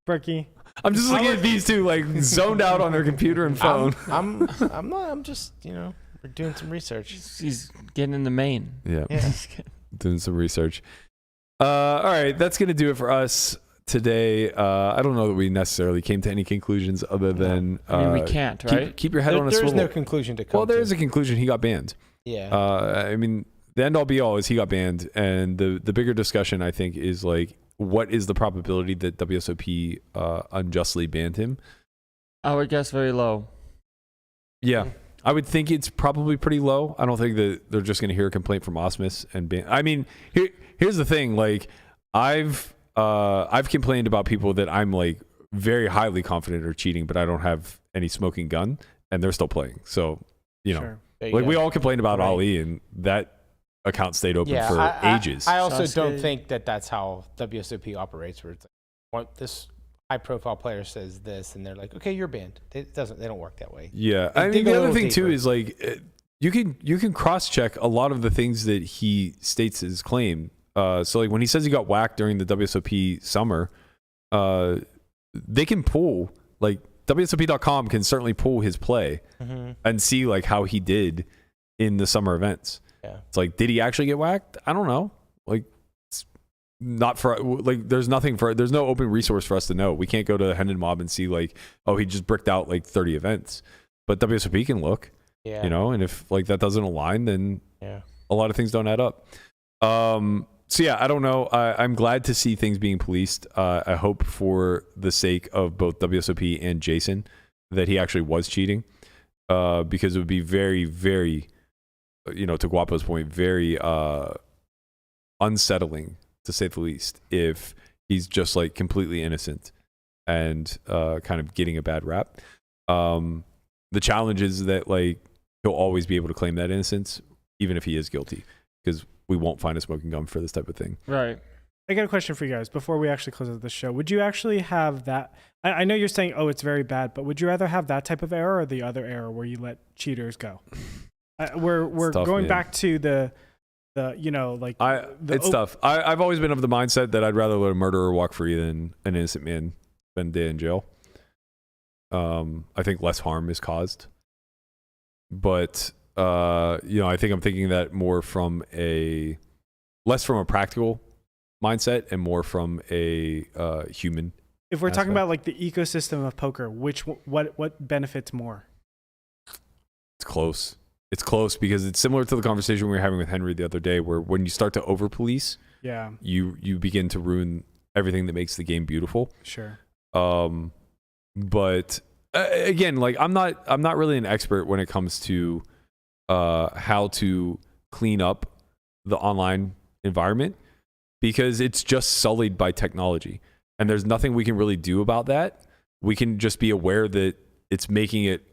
Berkey. I'm just looking at these two, like zoned out on their computer and phone. I'm not. I'm just, we're doing some research. He's getting in the main. Yeah. Doing some research. All right, that's gonna do it for us today. I don't know that we necessarily came to any conclusions other than we can't, right? Keep your head on a swivel. There's no conclusion to come. Well, there is a conclusion. He got banned. Yeah. I mean, the end all be all is he got banned, and the bigger discussion I think is like, what is the probability that WSOP unjustly banned him? I would guess very low. Yeah. I would think it's probably pretty low. I don't think that they're just going to hear a complaint from Ausmus and ban. I mean, here's the thing. Like, I've complained about people that I'm like very highly confident are cheating, but I don't have any smoking gun, and they're still playing. So, Sure. Like we all complained about Ali, and that account stayed open for ages. I also don't think that that's how WSOP operates, where it's like, this high-profile player says this, and they're like, "Okay, you're banned." They don't work that way. Yeah, I mean, the other thing too is like you can cross-check a lot of the things that he states as claim. So like when he says he got whacked during the WSOP summer, they can pull, like WSOP.com can certainly pull his play and see like how he did in the summer events. Yeah, it's like, did he actually get whacked? I don't know. Like, it's not for like, there's no open resource for us to know. We can't go to the Hendon Mob and see like, oh, he just bricked out like 30 events. But WSOP can look, and if like that doesn't align, then a lot of things don't add up. So yeah, I don't know. I'm glad to see things being policed. I hope for the sake of both WSOP and Jason that he actually was cheating, because it would be very, very, to Guapo's point, very unsettling to say the least if he's just like completely innocent and kind of getting a bad rap. The challenge is that like he'll always be able to claim that innocence, even if he is guilty, because we won't find a smoking gun for this type of thing. Right. I got a question for you guys before we actually close out the show. Would you actually have that? I know you're saying, oh, it's very bad, but would you rather have that type of error or the other error where you let cheaters go? We're tough, going man. back to the It's tough. I've always been of the mindset that I'd rather let a murderer walk free than an innocent man spend a day in jail. I think less harm is caused. But, I think I'm thinking that more from less from a practical mindset and more from a human. If we're talking aspect. about like the ecosystem of poker, what benefits more? It's close. It's close because it's similar to the conversation we were having with Henry the other day, where when you start to over police, you begin to ruin everything that makes the game beautiful. Sure. But again, like I'm not really an expert when it comes to how to clean up the online environment, because it's just sullied by technology, and there's nothing we can really do about that. We can just be aware that it's making it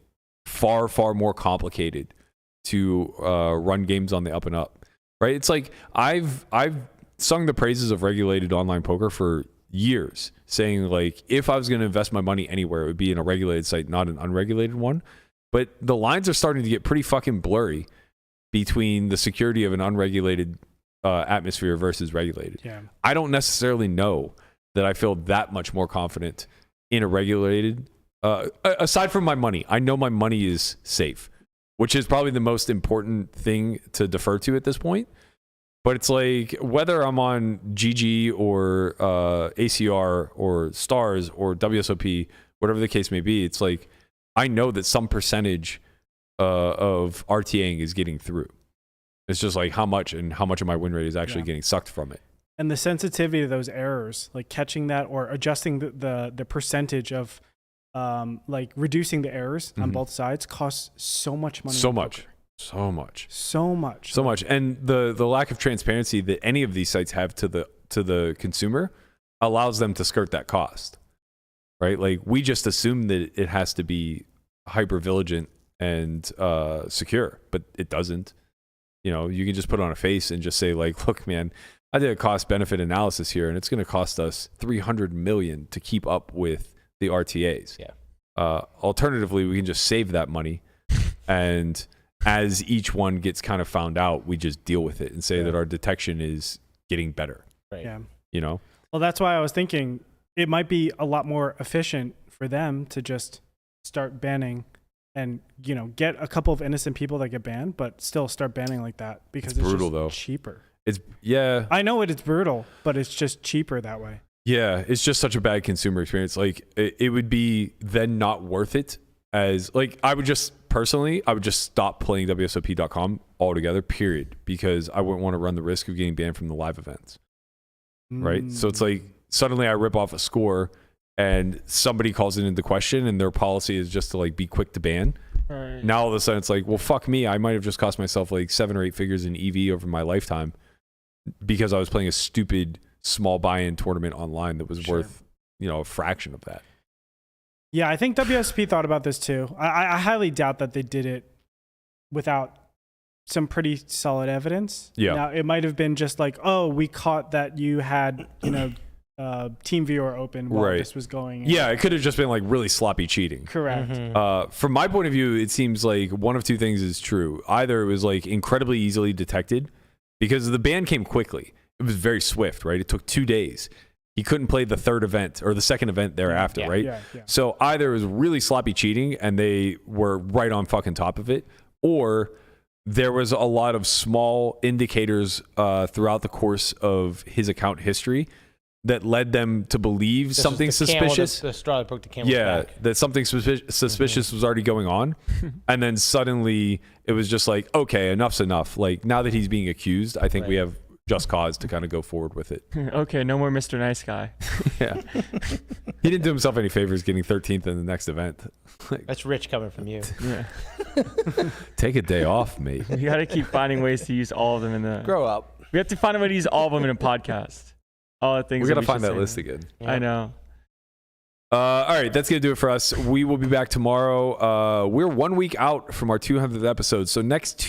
far, far more complicated to run games on the up and up, right? It's like I've sung the praises of regulated online poker for years, saying like if I was going to invest my money anywhere, it would be in a regulated site, not an unregulated one. But the lines are starting to get pretty fucking blurry between the security of an unregulated atmosphere versus regulated. Yeah. I don't necessarily know that I feel that much more confident in a regulated. Aside from my money, I know my money is safe, which is probably the most important thing to defer to at this point. But it's like whether I'm on GG or ACR or Stars or WSOP, whatever the case may be, it's like I know that some percentage of RTAing is getting through. It's just like how much of my win rate is actually getting sucked from it. And the sensitivity of those errors, like catching that or adjusting the percentage of like reducing the errors on both sides costs so much money. So much. And the lack of transparency that any of these sites have to the consumer allows them to skirt that cost, right? Like we just assume that it has to be hyper vigilant and secure, but it doesn't. You can just put on a face and just say like, look, man, I did a cost benefit analysis here, and it's going to cost us $300 million to keep up with the RTAs. Yeah. Alternatively, we can just save that money, and as each one gets kind of found out, we just deal with it and say that our detection is getting better. Right. Yeah. Well, that's why I was thinking it might be a lot more efficient for them to just start banning and, get a couple of innocent people that get banned, but still start banning like that because it's brutal, just though. Cheaper. I know it's brutal, but it's just cheaper that way. Yeah, it's just such a bad consumer experience. Like it would be then not worth it as like I would just stop playing WSOP.com altogether, period, because I wouldn't want to run the risk of getting banned from the live events. Right? So it's like suddenly I rip off a score and somebody calls it into question and their policy is just to like be quick to ban. Right. Now all of a sudden it's like, well, fuck me. I might have just cost myself like 7 or 8 figures in EV over my lifetime because I was playing a stupid small buy-in tournament online that was worth, a fraction of that. Yeah, I think WSP thought about this too. I highly doubt that they did it without some pretty solid evidence. Yeah. Now, it might have been just like, oh, we caught that you had, Team Viewer open while this was going. Yeah, it could have just been like really sloppy cheating. Correct. Mm-hmm. From my point of view, it seems like one of two things is true. Either it was like incredibly easily detected because the ban came quickly. It was very swift, right? It took 2 days. He couldn't play the third event or the second event thereafter, right? Yeah. So either it was really sloppy cheating and they were right on fucking top of it, or there was a lot of small indicators throughout the course of his account history that led them to believe something suspicious. The straw that broke the camel's back. That something suspicious was already going on. And then suddenly it was just like, okay, enough's enough. Like now that he's being accused, I think we have just cause to kind of go forward with it. Okay, no more Mr. Nice Guy. Yeah. He didn't do himself any favors getting 13th in the next event. Like, that's rich coming from you. Yeah. take a day off, mate. We got to keep finding ways to use all of them in the... Grow up. We have to find a way to use all of them in a podcast. All the things We got to should find that say. list again. Yeah. I know. All right, that's going to do it for us. We will be back tomorrow. We're 1 week out from our 200th episode. So next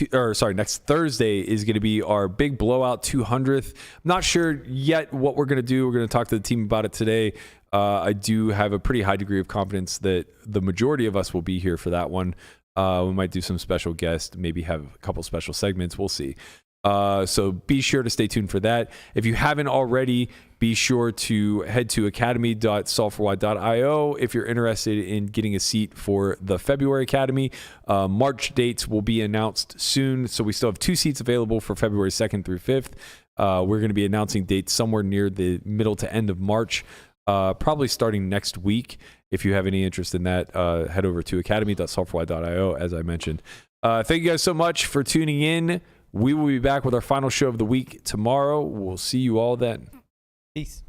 Thursday is going to be our big blowout 200th. I'm not sure yet what we're going to do. We're going to talk to the team about it today. I do have a pretty high degree of confidence that the majority of us will be here for that one. We might do some special guests, maybe have a couple special segments. We'll see. So be sure to stay tuned for that. If you haven't already, be sure to head to academy.solveforwhy.io if you're interested in getting a seat for the February Academy. March dates will be announced soon, so we still have 2 seats available for February 2nd through 5th. We're going to be announcing dates somewhere near the middle to end of March, probably starting next week. If you have any interest in that, head over to academy.solveforwhy.io, as I mentioned. Thank you guys so much for tuning in. We will be back with our final show of the week tomorrow. We'll see you all then. Peace.